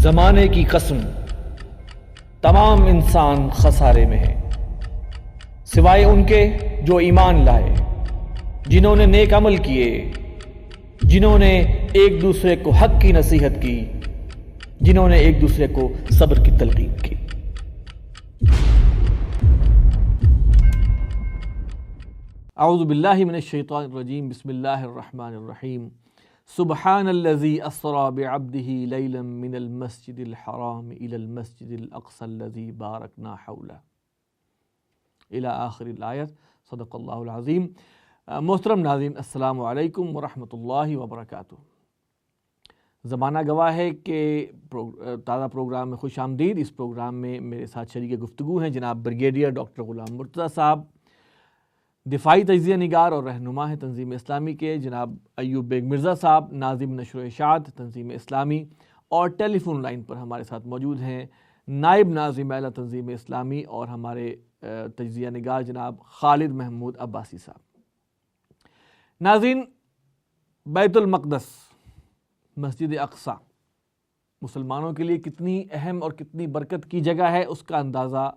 زمانے کی قسم تمام انسان خسارے میں ہے، سوائے ان کے جو ایمان لائے، جنہوں نے نیک عمل کیے، جنہوں نے ایک دوسرے کو حق کی نصیحت کی، جنہوں نے ایک دوسرے کو صبر کی تلقین کی۔ اعوذ باللہ من الشیطان الرجیم، بسم اللہ الرحمن الرحیم۔ سبحان الذی اسری بعبدہ لیلا من المسجد الحرام الی المسجد الاقصی الذی بارکنا حولہ الی آخر الآیت۔ صدق اللہ العظیم۔ محترم ناظرین، السلام علیکم ورحمۃ اللہ وبرکاتہ۔ زمانہ گواہ ہے کہ تازہ پروگرام میں خوش آمدید۔ اس پروگرام میں میرے ساتھ شریک گفتگو ہیں جناب بریگیڈیئر ڈاکٹر غلام مرتضیٰ صاحب، دفاعی تجزیہ نگار اور رہنما ہیں تنظیم اسلامی کے جناب ایوب بیگ مرزا صاحب، ناظم نشر و اشاعت تنظیم اسلامی، اور ٹیلی فون لائن پر ہمارے ساتھ موجود ہیں نائب ناظم اعلیٰ تنظیم اسلامی اور ہمارے تجزیہ نگار جناب خالد محمود عباسی صاحب۔ ناظرین، بیت المقدس، مسجد اقصی مسلمانوں کے لیے کتنی اہم اور کتنی برکت کی جگہ ہے، اس کا اندازہ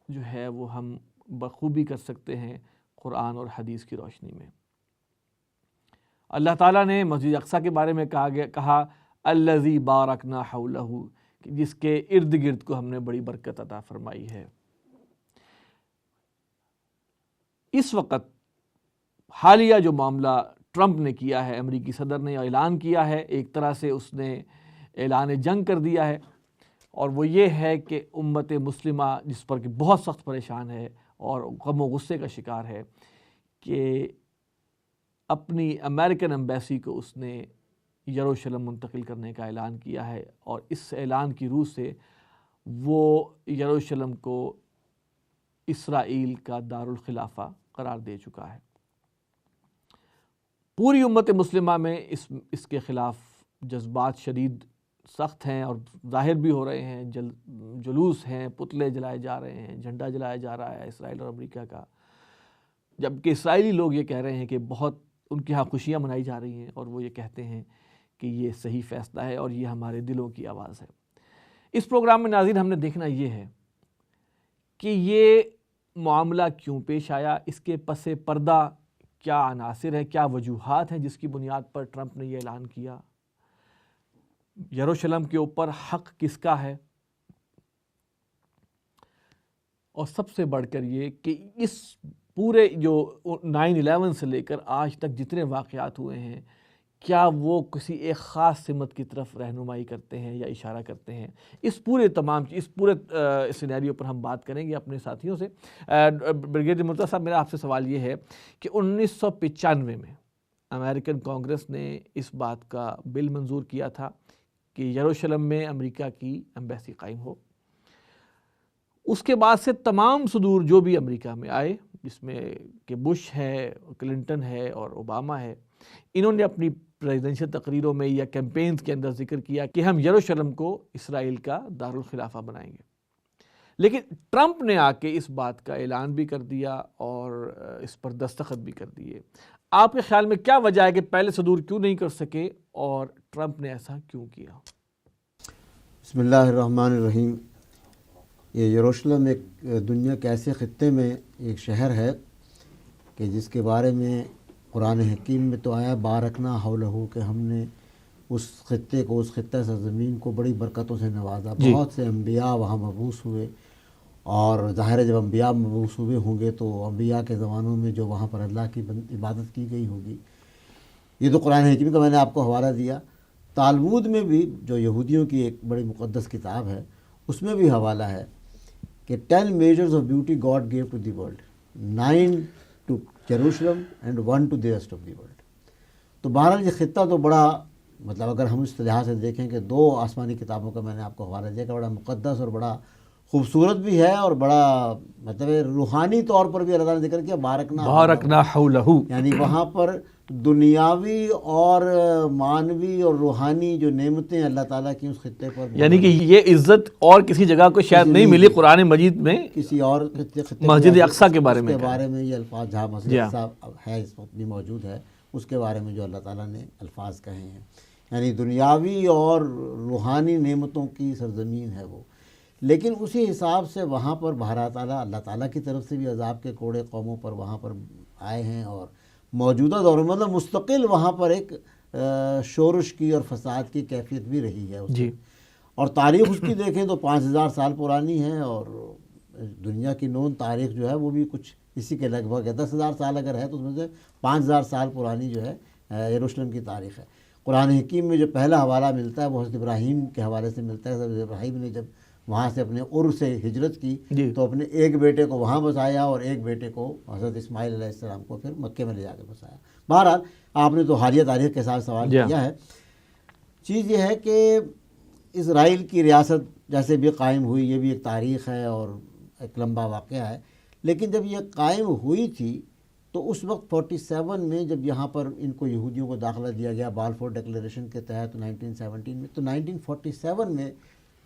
جو ہے وہ ہم بخوبی کر سکتے ہیں قرآن اور حدیث کی روشنی میں۔ اللہ تعالیٰ نے مسجد اقصی کے بارے میں کہا الذی بارکنا حولہ، جس کے ارد گرد کو ہم نے بڑی برکت عطا فرمائی ہے۔ اس وقت حالیہ جو معاملہ ٹرمپ نے کیا ہے، امریکی صدر نے اعلان کیا ہے، ایک طرح سے اس نے اعلان جنگ کر دیا ہے، اور وہ یہ ہے کہ امت مسلمہ جس پر کہ بہت سخت پریشان ہے اور غم و غصے کا شکار ہے کہ اپنی امریکن ایمبیسی کو اس نے یروشلم منتقل کرنے کا اعلان کیا ہے، اور اس اعلان کی روح سے وہ یروشلم کو اسرائیل کا دارالخلافہ قرار دے چکا ہے۔ پوری امت مسلمہ میں اس کے خلاف جذبات شدید سخت ہیں اور ظاہر بھی ہو رہے ہیں، جلوس ہیں، پتلے جلائے جا رہے ہیں، جھنڈا جلایا جا رہا ہے اسرائیل اور امریکہ کا، جبکہ اسرائیلی لوگ یہ کہہ رہے ہیں کہ بہت ان کے ہاں خوشیاں منائی جا رہی ہیں، اور وہ یہ کہتے ہیں کہ یہ صحیح فیصلہ ہے اور یہ ہمارے دلوں کی آواز ہے۔ اس پروگرام میں ناظرین ہم نے دیکھنا یہ ہے کہ یہ معاملہ کیوں پیش آیا، اس کے پس پردہ کیا عناصر ہیں، کیا وجوہات ہیں جس کی بنیاد پر ٹرمپ نے یہ اعلان کیا، یروشلم کے اوپر حق کس کا ہے، اور سب سے بڑھ کر یہ کہ اس پورے جو 9/11 سے لے کر آج تک جتنے واقعات ہوئے ہیں، کیا وہ کسی ایک خاص سمت کی طرف رہنمائی کرتے ہیں یا اشارہ کرتے ہیں۔ اس پورے سینیریو پر ہم بات کریں گے اپنے ساتھیوں سے۔ بریگیڈیئر مرتضیٰ صاحب، میرا آپ سے سوال یہ ہے کہ 1995 میں امریکن کانگریس نے اس بات کا بل منظور کیا تھا کہ یروشلم میں امریکہ کی ایمبیسی قائم ہو۔ اس کے بعد سے تمام صدور جو بھی امریکہ میں آئے، جس میں کہ بش ہے، کلنٹن ہے اور اوباما ہے، انہوں نے اپنی پریزیڈنشل تقریروں میں یا کیمپینز کے اندر ذکر کیا کہ ہم یروشلم کو اسرائیل کا دارالخلافہ بنائیں گے۔ لیکن ٹرمپ نے آ کے اس بات کا اعلان بھی کر دیا اور اس پر دستخط بھی کر دیے۔ آپ کے خیال میں کیا وجہ ہے کہ پہلے صدور کیوں نہیں کر سکے اور ٹرمپ نے ایسا کیوں کیا؟ بسم اللہ الرحمن الرحیم۔ یہ یروشلم ایک دنیا کے ایسے خطے میں ایک شہر ہے کہ جس کے بارے میں قرآن حکیم میں تو آیا بارکنا حولہ، کہ ہم نے اس خطے کو، اس خطہ سرزمین کو بڑی برکتوں سے نوازا۔ بہت سے انبیاء وہاں مبعوث ہوئے، اور ظاہر ہے جب انبیاء مبعوث ہوئے ہوں گے تو انبیاء کے زمانوں میں جو وہاں پر اللہ کی عبادت کی گئی ہوگی۔ یہ تو قرآن حکیم کا میں نے آپ کو حوالہ دیا۔ تالمود میں بھی، جو یہودیوں کی ایک بڑی مقدس کتاب ہے، اس میں بھی حوالہ ہے کہ 10 measures of beauty God gave to the world, 9 to Jerusalem and 1 to the rest of the world۔ تو بہرحال یہ خطہ تو بڑا، مطلب اگر ہم اس لحاظ سے دیکھیں کہ 2 آسمانی کتابوں کا میں نے آپ کو حوالہ دیا کہ بڑا مقدس اور بڑا خوبصورت بھی ہے، اور بڑا مطلب روحانی طور پر بھی اللہ تعالیٰ نے ذکر کیا بارکنا حولہ، یعنی وہاں پر دنیاوی اور معنوی اور روحانی جو نعمتیں اللہ تعالیٰ کی اس خطے پر، یعنی کہ یہ عزت اور کسی جگہ کو شاید نہیں ملی قرآن مجید میں کسی اور مسجد اقصی کے بارے میں یہ الفاظ، جہاں مسجد اقصی ہے اس وقت بھی موجود ہے، اس کے بارے میں جو اللہ تعالیٰ نے الفاظ کہے ہیں۔ یعنی دنیاوی اور روحانی نعمتوں کی سرزمین ہے وہ، لیکن اسی حساب سے وہاں پر بہرحال تعالیٰ اللہ تعالیٰ کی طرف سے بھی عذاب کے کوڑے قوموں پر وہاں پر آئے ہیں، اور موجودہ دور میں مطلب مستقل وہاں پر ایک شورش کی اور فساد کی کیفیت بھی رہی ہے جی، اور تاریخ اس کی دیکھیں تو 5000 سال پرانی ہے، اور دنیا کی نون تاریخ جو ہے وہ بھی کچھ اسی کے لگ بھگ ہے، 10,000 سال اگر ہے تو اس میں سے 5000 سال پرانی جو ہے یروشلم کی تاریخ ہے۔ قرآن حکیم میں جو پہلا حوالہ ملتا ہے وہ حضرت ابراہیم کے حوالے سے ملتا ہے۔ حضرت ابراہیم نے جب وہاں سے اپنے عر سے ہجرت کی تو اپنے ایک بیٹے کو وہاں بسایا اور ایک بیٹے کو حضرت اسماعیل علیہ السلام کو پھر مکے میں لے جا کے بسایا۔ بہرحال آپ نے تو حالیہ تاریخ کے ساتھ سوال کیا ہے۔ چیز یہ ہے کہ اسرائیل کی ریاست جیسے بھی قائم ہوئی، یہ بھی ایک تاریخ ہے اور ایک لمبا واقعہ ہے، لیکن جب یہ قائم ہوئی تھی تو اس وقت 47 میں جب یہاں پر ان کو یہودیوں کو داخلہ دیا گیا بالفور ڈکلیریشن کے تحت 1917 میں، تو 1947 میں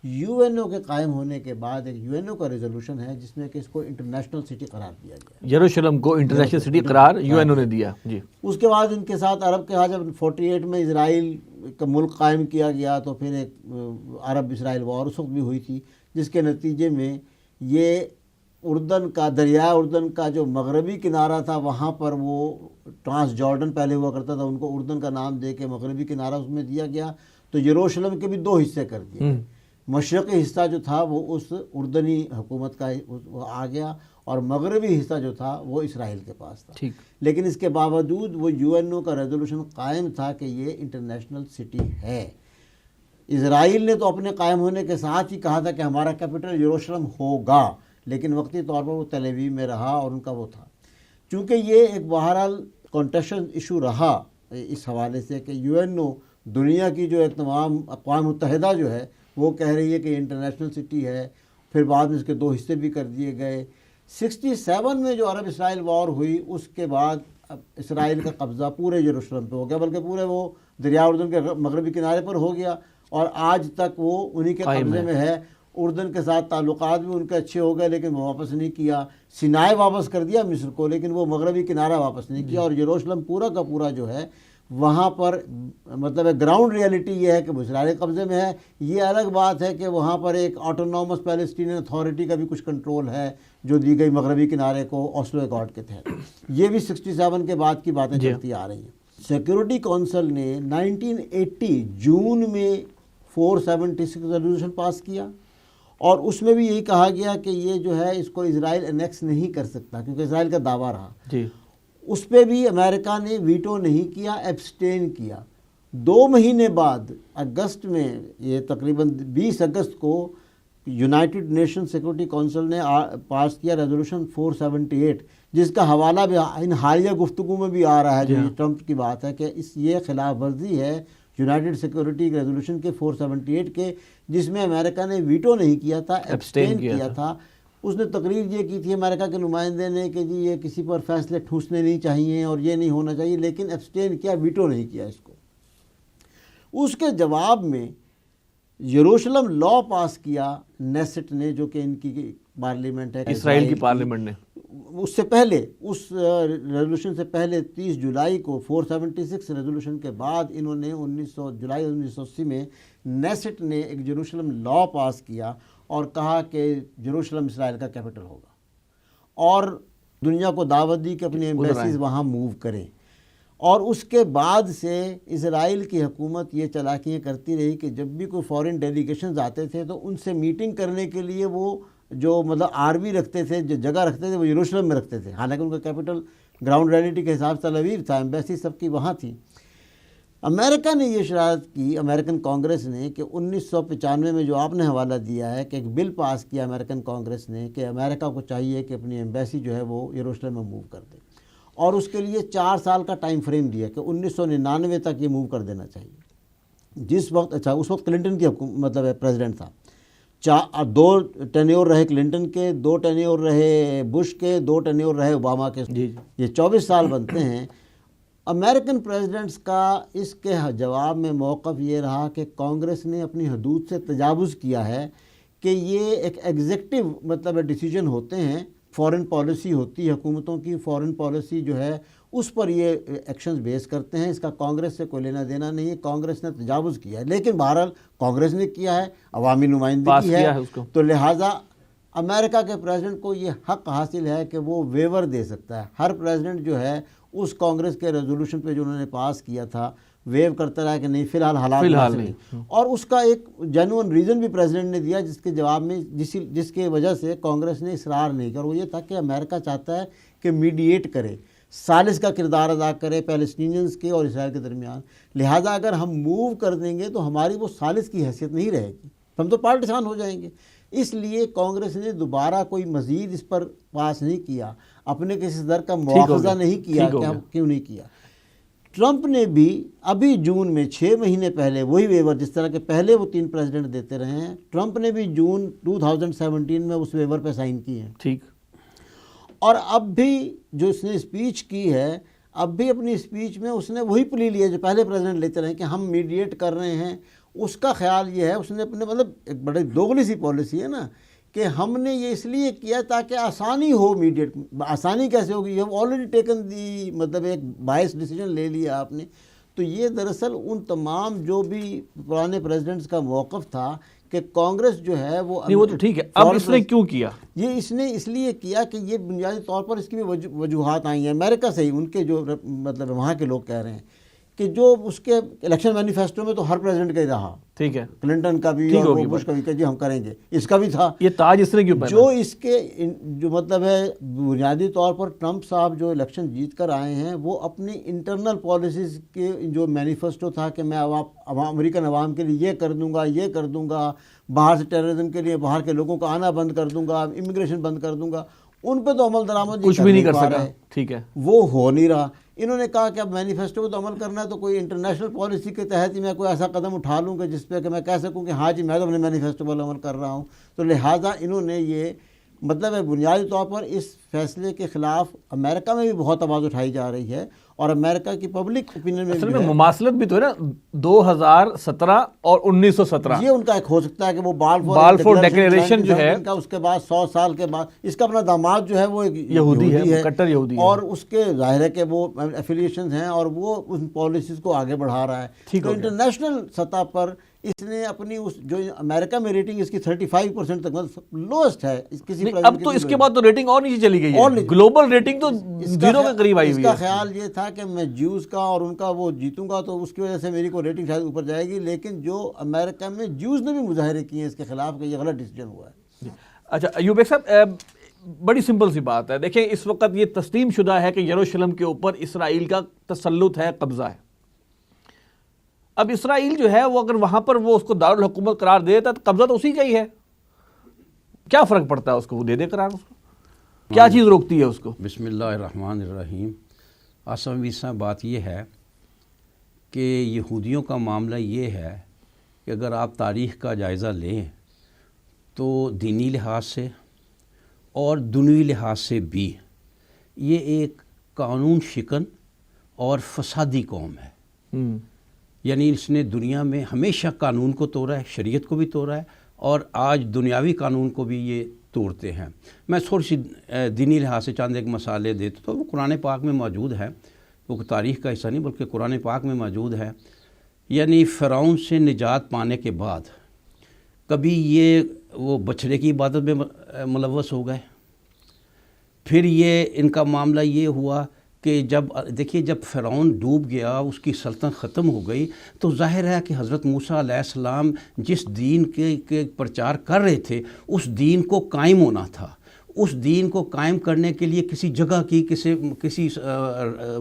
یو این او کے قائم ہونے کے بعد ایک یو این او کا ریزولوشن ہے جس میں کہ اس کو انٹرنیشنل سٹی قرار دیا گیا، یروشلم کو انٹرنیشنل سٹی قرار یو این او نے دیا۔ جی، اس کے بعد ان کے ساتھ عرب کے ہاں جب 48 میں اسرائیل کا ملک قائم کیا گیا تو پھر ایک عرب اسرائیل وار اس وقت بھی ہوئی تھی، جس کے نتیجے میں یہ اردن کا دریائے اردن کا جو مغربی کنارہ تھا وہاں پر وہ ٹرانس جارڈن پہلے ہوا کرتا تھا، ان کو اردن کا نام دے کے مغربی کنارہ اس میں دیا گیا، تو یروشلم کے بھی 2 حصے کر دیے۔ مشرقی حصہ جو تھا وہ اس اردنی حکومت کا آ گیا اور مغربی حصہ جو تھا وہ اسرائیل کے پاس تھا، لیکن اس کے باوجود وہ یو این او کا ریزولوشن قائم تھا کہ یہ انٹرنیشنل سٹی ہے۔ اسرائیل نے تو اپنے قائم ہونے کے ساتھ ہی کہا تھا کہ ہمارا کیپٹل یروشلم ہوگا، لیکن وقتی طور پر وہ تل ابیب میں رہا اور ان کا وہ تھا۔ چونکہ یہ ایک بہرحال کانٹیکسچل ایشو رہا اس حوالے سے کہ یو این او دنیا کی جو تمام اقوام متحدہ جو ہے وہ کہہ رہی ہے کہ انٹرنیشنل سٹی ہے، پھر بعد میں اس کے 2 حصے بھی کر دیے گئے۔ 67 میں جو عرب اسرائیل وار ہوئی اس کے بعد اسرائیل کا قبضہ پورے یروشلم پہ ہو گیا، بلکہ پورے وہ دریا اردن کے مغربی کنارے پر ہو گیا، اور آج تک وہ انہی کے قبضے میں ہے۔ اردن کے ساتھ تعلقات بھی ان کے اچھے ہو گئے لیکن وہ واپس نہیں کیا، سینائے واپس کر دیا مصر کو، لیکن وہ مغربی کنارہ واپس نہیں کیا، اور یروشلم پورا کا پورا جو ہے وہاں پر مطلب گراؤنڈ ریئلٹی یہ ہے کہ وہ اسرائیل قبضے میں ہے۔ یہ الگ بات ہے کہ وہاں پر ایک آٹونومس پیلسٹینین اتھارٹی کا بھی کچھ کنٹرول ہے جو دی گئی مغربی کنارے کو اوسلو ایکارڈ کے تحت۔ یہ بھی 67 کے بعد کی باتیں چلتی آ رہی ہیں۔ سیکورٹی کونسل نے 1980 جون میں 476 ریزولوشن پاس کیا، اور اس میں بھی یہی کہا گیا کہ یہ جو ہے اس کو اسرائیل انیکس نہیں کر سکتا کیونکہ اسرائیل کا دعویٰ رہا۔ اس پہ بھی امریکہ نے ویٹو نہیں کیا، ایبسٹین کیا۔ 2 مہینے بعد اگست میں، یہ تقریباً 20 اگست کو یونائٹڈ نیشن سیکورٹی کونسل نے پاس کیا ریزولوشن 478، جس کا حوالہ بھی ان حالیہ گفتگو میں بھی آ رہا ہے، جو ٹرمپ کی بات ہے کہ یہ خلاف ورزی ہے یونائٹڈ سیکورٹی ریزولوشن کے 478 کے، جس میں امریکہ نے ویٹو نہیں کیا تھا، ایبسٹین کیا تھا۔ اس نے تقریر یہ کی تھی امریکہ کے نمائندے نے کہ جی یہ کسی پر فیصلے ٹھوسنے نہیں چاہیے اور یہ نہیں ہونا چاہیے، لیکن ایبسٹین کیا، ویٹو نہیں کیا اس کو۔ اس کے جواب میں یروشلم لا پاس کیا نیسٹ نے، جو کہ ان کی پارلیمنٹ ہے، اسرائیل کی پارلیمنٹ نے۔ اس سے پہلے، اس ریزولوشن سے پہلے 30 جولائی کو 476 ریزولوشن کے بعد انہوں نے جولائی 1980 میں نیسٹ نے ایک یروشلم لا پاس کیا اور کہا کہ یروشلم اسرائیل کا کیپٹل ہوگا، اور دنیا کو دعوت دی کہ اپنی ایمبیسیز وہاں موو کریں۔ اور اس کے بعد سے اسرائیل کی حکومت یہ چالاکیاں کرتی رہی کہ جب بھی کوئی فورن ڈیلیگیشنز آتے تھے تو ان سے میٹنگ کرنے کے لیے وہ جو مطلب آرمی رکھتے تھے، جو جگہ رکھتے تھے، وہ یروشلم میں رکھتے تھے، حالانکہ ان کا کیپٹل گراؤنڈ ریئلٹی کے حساب سے تل ابیب تھا، ایمبیسی سب کی وہاں تھی۔ امریکہ نے یہ شرارت کی، امریکن کانگریس نے، کہ 1995 میں جو آپ نے حوالہ دیا ہے کہ ایک بل پاس کیا امریکن کانگریس نے کہ امریکہ کو چاہیے کہ اپنی ایمبیسی جو ہے وہ یروشلم میں موو کر دے، اور اس کے لیے 4 سال کا ٹائم فریم دیا کہ 1999 تک یہ موو کر دینا چاہیے۔ جس وقت اس وقت کلنٹن کی مطلب پریزیڈنٹ تھا، 2 ٹینیور رہے کلنٹن کے، 2 ٹینیور رہے بش کے، 2 ٹینیور رہے اوباما کے، یہ 24 سال بنتے ہیں۔ امریکن پریزیڈنٹس کا اس کے جواب میں موقف یہ رہا کہ کانگریس نے اپنی حدود سے تجاوز کیا ہے، کہ یہ ایک ایگزیکٹو مطلب ڈیسیجن ہوتے ہیں، فورن پالیسی ہوتی ہے حکومتوں کی، فورن پالیسی جو ہے اس پر یہ ایکشنز بیس کرتے ہیں. اس کا کانگریس سے کوئی لینا دینا نہیں ہے. کانگریس نے تجاوز کیا ہے، لیکن بہرحال کانگریس نے کیا ہے، عوامی نمائندگی ہے، تو لہٰذا امریکہ کے پریزیڈنٹ کو یہ حق حاصل ہے کہ وہ ویور دے سکتا ہے. ہر پریزیڈنٹ جو ہے اس کانگریس کے ریزولوشن پہ جو انہوں نے پاس کیا تھا ویو کرتا رہا کہ نہیں فی الحال حالات نہیں. اور اس کا ایک جینوئن ریزن بھی پریزیڈنٹ نے دیا جس کے جواب میں جس کی وجہ سے کانگریس نے اصرار نہیں کیا، وہ یہ تھا کہ امریکہ چاہتا ہے کہ میڈیٹ کرے، ثالث کا کردار ادا کرے پیلسٹینینز کے اور اسرائیل کے درمیان. لہٰذا اگر ہم موو کر دیں گے تو ہماری وہ ثالث کی حیثیت نہیں رہے گی، ہم تو پارٹیسان ہو جائیں گے. اس لیے کانگریس نے دوبارہ کوئی مزید اس پر پاس نہیں کیا، اپنے کسی صدر کا مواخذہ نہیں کیا کہ ہم کیوں نہیں کیا. ٹرمپ نے بھی ابھی جون میں 6 مہینے پہلے وہی ویور جس طرح کے پہلے وہ 3 پریزیڈنٹ دیتے رہے ہیں، ٹرمپ نے بھی جون 2017 میں اس ویور پہ سائن کی ہیں. ٹھیک. اور اب بھی جو اس نے اسپیچ کی ہے، اب بھی اپنی اسپیچ میں اس نے وہی پلی لیا جو پہلے پریزیڈنٹ لیتے رہے کہ ہم میڈیٹ کر رہے ہیں. اس کا خیال یہ ہے، اس نے اپنے مطلب ایک بڑی دوغلی سی پالیسی ہے نا کہ ہم نے یہ اس لیے کیا تاکہ آسانی ہو میڈیٹ. آسانی کیسے ہوگی؟ یہ آلریڈی ٹیکن دی، مطلب ایک بائس ڈیسیجن لے لیا آپ نے. تو یہ دراصل ان تمام جو بھی پرانے پریزیڈنٹس کا موقف تھا کہ کانگریس جو ہے وہ تو ٹھیک ہے. اب اس نے کیوں کیا؟ یہ اس نے اس لیے کیا کہ یہ بنیادی طور پر اس کی بھی وجوہات آئی ہیں امریکہ سے ہی. ان کے جو مطلب وہاں کے لوگ کہہ رہے ہیں کہ جو اس کے الیکشن مینیفیسٹو میں تو ہر پریزیڈنٹ کا ہی رہا. ٹھیک ہے. کلنٹن کا بھی اور بش کا بھی کہ جی ہم کریں گے، اس کا بھی تھا. یہ تاج اس نے کیوں پہنا؟ جو اس کے جو مطلب ہے بنیادی طور پر ٹرمپ صاحب جو الیکشن جیت کر آئے ہیں وہ اپنی انٹرنل پالیسیز کے جو مینیفیسٹو تھا کہ میں امریکن عوام کے لیے یہ کر دوں گا، یہ کر دوں گا، باہر سے ٹیررزم کے لیے باہر کے لوگوں کا آنا بند کر دوں گا، امیگریشن بند کر دوں گا، ان پہ تو عمل درآمد کچھ بھی نہیں کر سکا. ٹھیک ہے. وہ ہو نہیں رہا. انہوں نے کہا کہ اب مینیفیسٹو پہ تو عمل کرنا ہے تو کوئی انٹرنیشنل پالیسی کے تحت ہی میں کوئی ایسا قدم اٹھا لوں گا جس پہ کہ میں کہہ سکوں کہ ہاں جی میں تو اپنے مینیفیسٹو پر عمل کر رہا ہوں. تو لہٰذا انہوں نے یہ مطلب ہے بنیادی طور پر اس فیصلے کے خلاف امریکہ میں بھی بہت آواز اٹھائی جا رہی ہے اور امریکہ کی پبلک اوپینین میں اصل میں مماثلت بھی تو ہے نا 2017 اور 1917. یہ ان کا ایک ہو سکتا ہے کہ وہ بالفور ڈیکلیریشن جو ہے اس کے بعد 100 سال کے بعد اس کا اپنا داماد جو ہے وہ یہودی ہے، کٹر یہودی ہے، اور اس کے ظاہر ہے کہ وہ ایفیلیشنز ہیں اور وہ ان پالیسیز کو آگے بڑھا رہا ہے. تو انٹرنیشنل سطح پر اس نے اپنی اس جو امریکہ میں ریٹنگ اس کی 35% تک مطلب لوسٹ ہے کسی. اب تو اس کے بعد تو ریٹنگ اور نیچے چلی گئی ہے، گلوبل ریٹنگ تو 0 کے قریب آئی ہوئی ہے. اس کا خیال یہ تھا کہ میں جیوز کا اور ان کا وہ جیتوں گا تو اس کی وجہ سے میری کو ریٹنگ شاید اوپر جائے گی، لیکن جو امریکہ میں جیوز نے بھی مظاہرے کیے ہیں اس کے خلاف کہ یہ غلط ڈیسیجن ہوا ہے. اچھا ایوب بیگ صاحب، بڑی سمپل سی بات ہے. دیکھیں اس وقت یہ تسلیم شدہ ہے کہ یروشلم کے اوپر اسرائیل کا تسلط ہے، قبضہ ہے. اب اسرائیل جو ہے وہ اگر وہاں پر وہ اس کو دارالحکومت قرار دے دیتا تو قبضہ تو اسی کا ہی ہے. کیا فرق پڑتا ہے اس کو؟ وہ دے دے قرار. اس کو کیا چیز روکتی ہے اس کو؟ بسم اللہ الرحمن الرحیم. آسم ویسا بات یہ ہے کہ یہودیوں کا معاملہ یہ ہے کہ اگر آپ تاریخ کا جائزہ لیں تو دینی لحاظ سے اور دنیوی لحاظ سے بھی یہ ایک قانون شکن اور فسادی قوم ہے. یعنی اس نے دنیا میں ہمیشہ قانون کو توڑا ہے، شریعت کو بھی توڑا ہے اور آج دنیاوی قانون کو بھی یہ توڑتے ہیں. میں تھوڑی سی دینی لحاظ سے چند ایک مثالیں دیتا تو وہ قرآن پاک میں موجود ہے، وہ تاریخ کا حصہ نہیں بلکہ قرآن پاک میں موجود ہے. یعنی فرعون سے نجات پانے کے بعد کبھی یہ وہ بچھڑے کی عبادت میں ملوث ہو گئے، پھر یہ ان کا معاملہ یہ ہوا کہ جب دیکھیے جب فرعون ڈوب گیا، اس کی سلطنت ختم ہو گئی، تو ظاہر ہے کہ حضرت موسیٰ علیہ السلام جس دین کے پرچار کر رہے تھے اس دین کو قائم ہونا تھا. اس دین کو قائم کرنے کے لیے کسی جگہ کی کسی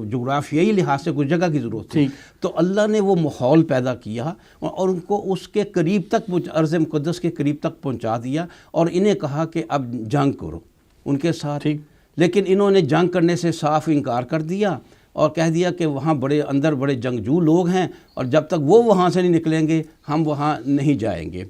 جغرافیائی لحاظ سے کچھ جگہ کی ضرورت تھی. تو اللہ نے وہ ماحول پیدا کیا اور ان کو اس کے قریب تک ارض مقدس کے قریب تک پہنچا دیا اور انہیں کہا کہ اب جنگ کرو ان کے ساتھ. لیکن انہوں نے جنگ کرنے سے صاف انکار کر دیا اور کہہ دیا کہ وہاں اندر بڑے جنگجو لوگ ہیں اور جب تک وہ وہاں سے نہیں نکلیں گے ہم وہاں نہیں جائیں گے.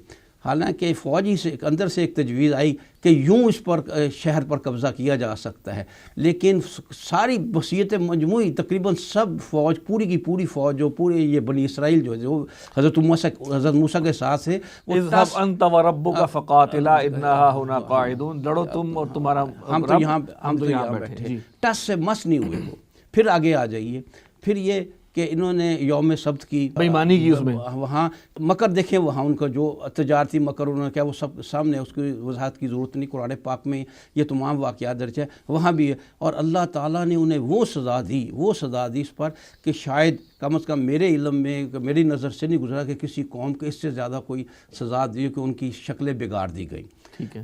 حالانکہ فوجی سے اندر سے ایک تجویز آئی کہ یوں اس پر شہر پر قبضہ کیا جا سکتا ہے، لیکن ساری بصیرت مجموعی تقریباً سب فوج پوری کی پوری فوج جو پورے یہ بنی اسرائیل جو حضرت موسیٰ کے ساتھ سے اذهب انت وربک فقاتلا انا هنا قاعدون، لڑو تم اور تمہارا ہم تو یہاں بیٹھے، ٹس سے مس نہیں ہوئے وہ. پھر آگے آ جائیے، پھر یہ کہ انہوں نے یوم سبت کی بےایمانی کی، اس میں وہاں مکر دیکھیں، وہاں ان کا جو تجارتی مکر انہوں نے کیا وہ سب سامنے، اس کی وضاحت کی ضرورت نہیں، قرآن پاک میں یہ تمام واقعات درج ہے، وہاں بھی ہے۔ اور اللہ تعالیٰ نے انہیں وہ سزا دی اس پر کہ شاید کم از کم میرے علم میں، میری نظر سے نہیں گزرا کہ کسی قوم کو اس سے زیادہ کوئی سزا دی کہ ان کی شکلیں بگاڑ دی گئیں۔ ٹھیک ہے،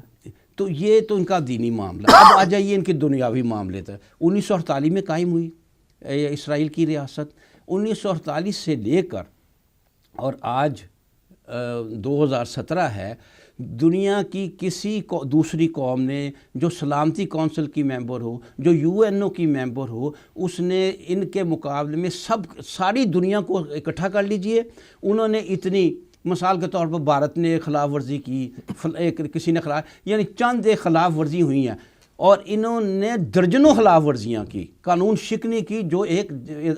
تو یہ تو ان کا دینی معاملہ۔ اب آ جائیے ان کے دنیاوی معاملے تک۔ 1948 میں قائم ہوئی اسرائیل کی ریاست، 1948 سے لے کر اور آج 2017 ہے، دنیا کی کسی دوسری قوم نے جو سلامتی کونسل کی ممبر ہو، جو UN کی ممبر ہو، اس نے ان کے مقابلے میں ساری دنیا کو اکٹھا کر لیجئے، انہوں نے اتنی، مثال کے طور پر بھارت نے خلاف ورزی کی، کسی نے یعنی چند ایک خلاف ورزی ہوئی ہیں، اور انہوں نے درجنوں خلاف ورزیاں کی، قانون شکنی کی، جو ایک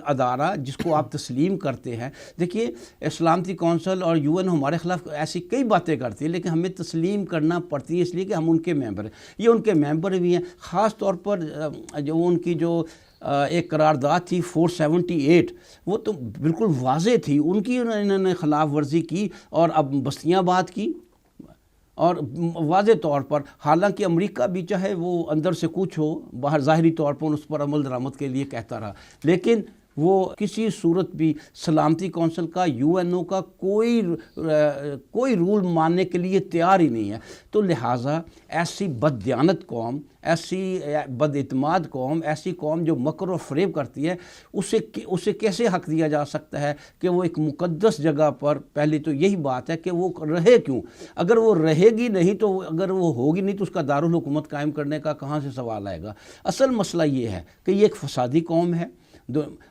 ادارہ جس کو آپ تسلیم کرتے ہیں۔ دیکھیے سلامتی کونسل اور UN ہمارے خلاف ایسی کئی باتیں کرتی ہیں، لیکن ہمیں تسلیم کرنا پڑتی ہے اس لیے کہ ہم ان کے ممبر ہیں، یہ ان کے ممبر بھی ہیں۔ خاص طور پر جو ان کی جو ایک قرارداد تھی 478، وہ تو بالکل واضح تھی، ان کی انہوں نے خلاف ورزی کی اور اب بستیاں آباد کی، اور واضح طور پر، حالانکہ امریکہ بھی چاہے وہ اندر سے کچھ ہو، باہر ظاہری طور پر اس پر عمل درآمد کے لیے کہتا رہا، لیکن وہ کسی صورت بھی سلامتی کونسل کا، UN کا کوئی رول ماننے کے لیے تیار ہی نہیں ہے۔ تو لہٰذا ایسی بددیانت قوم، ایسی بد اعتماد قوم، ایسی قوم جو مکر و فریب کرتی ہے، اسے کیسے حق دیا جا سکتا ہے کہ وہ ایک مقدس جگہ پر، پہلے تو یہی بات ہے کہ وہ رہے کیوں؟ اگر وہ رہے گی نہیں تو، اگر وہ ہوگی نہیں تو اس کا دارالحکومت قائم کرنے کا کہاں سے سوال آئے گا؟ اصل مسئلہ یہ ہے کہ یہ ایک فسادی قوم ہے،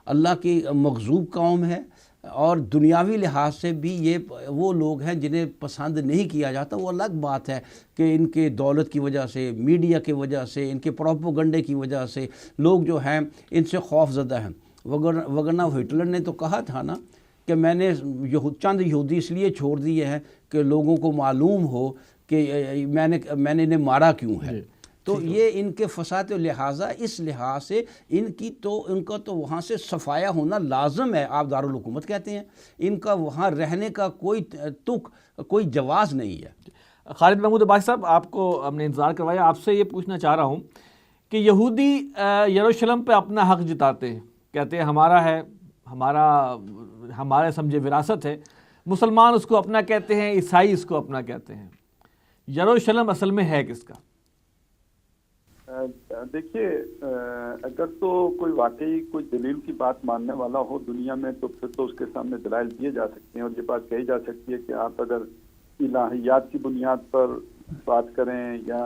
اللہ کی مغضوب قوم ہے، اور دنیاوی لحاظ سے بھی یہ وہ لوگ ہیں جنہیں پسند نہیں کیا جاتا۔ وہ الگ بات ہے کہ ان کے دولت کی وجہ سے، میڈیا کی وجہ سے، ان کے پروپیگنڈے کی وجہ سے لوگ جو ہیں ان سے خوف زدہ ہیں، وگرنہ ہٹلر نے تو کہا تھا نا کہ میں نے چند یہودی اس لیے چھوڑ دیے ہیں کہ لوگوں کو معلوم ہو کہ میں نے انہیں مارا کیوں ہے۔ تو یہ ان کے فساد، لہٰذا اس لحاظ سے ان کا تو وہاں سے صفایا ہونا لازم ہے۔ آپ دارالحکومت کہتے ہیں، ان کا وہاں رہنے کا کوئی جواز نہیں ہے۔ خالد محمود عباسی صاحب، آپ کو ہم نے انتظار کروایا، آپ سے یہ پوچھنا چاہ رہا ہوں کہ یہودی یروشلم پہ اپنا حق جتاتے ہیں، کہتے ہیں ہمارا ہے، ہمارے سمجھے وراثت ہے، مسلمان اس کو اپنا کہتے ہیں، عیسائی اس کو اپنا کہتے ہیں، یروشلم اصل میں ہے کس کا؟ دیکھیے، اگر تو کوئی واقعی کوئی دلیل کی بات ماننے والا ہو دنیا میں، تو پھر تو اس کے سامنے دلائل دیے جا سکتے ہیں، اور یہ بات کہی جا سکتی ہے کہ آپ اگر الہیات کی بنیاد پر بات کریں یا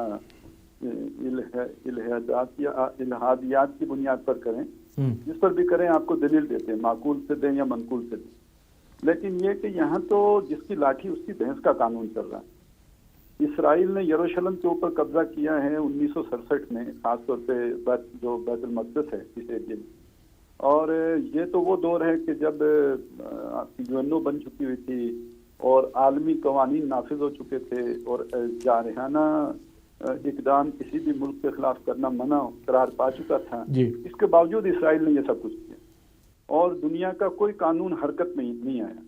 الہادیات کی بنیاد پر کریں، جس پر بھی کریں آپ کو دلیل دیتے ہیں، معقول سے دیں یا منقول سے دیں۔ لیکن یہ کہ یہاں تو جس کی لاٹھی اس کی بھینس کا قانون چل رہا ہے۔ اسرائیل نے یروشلم کے اوپر قبضہ کیا ہے 1967 میں، خاص طور پہ جو بیت المقدس ہے اس ایریا میں، اور یہ تو وہ دور ہے کہ جب UN بن چکی ہوئی تھی اور عالمی قوانین نافذ ہو چکے تھے، اور جارحانہ اقدام کسی بھی ملک کے خلاف کرنا منع قرار پا چکا تھا۔ اس کے باوجود اسرائیل نے یہ سب کچھ کیا، اور دنیا کا کوئی قانون حرکت میں نہیں آیا،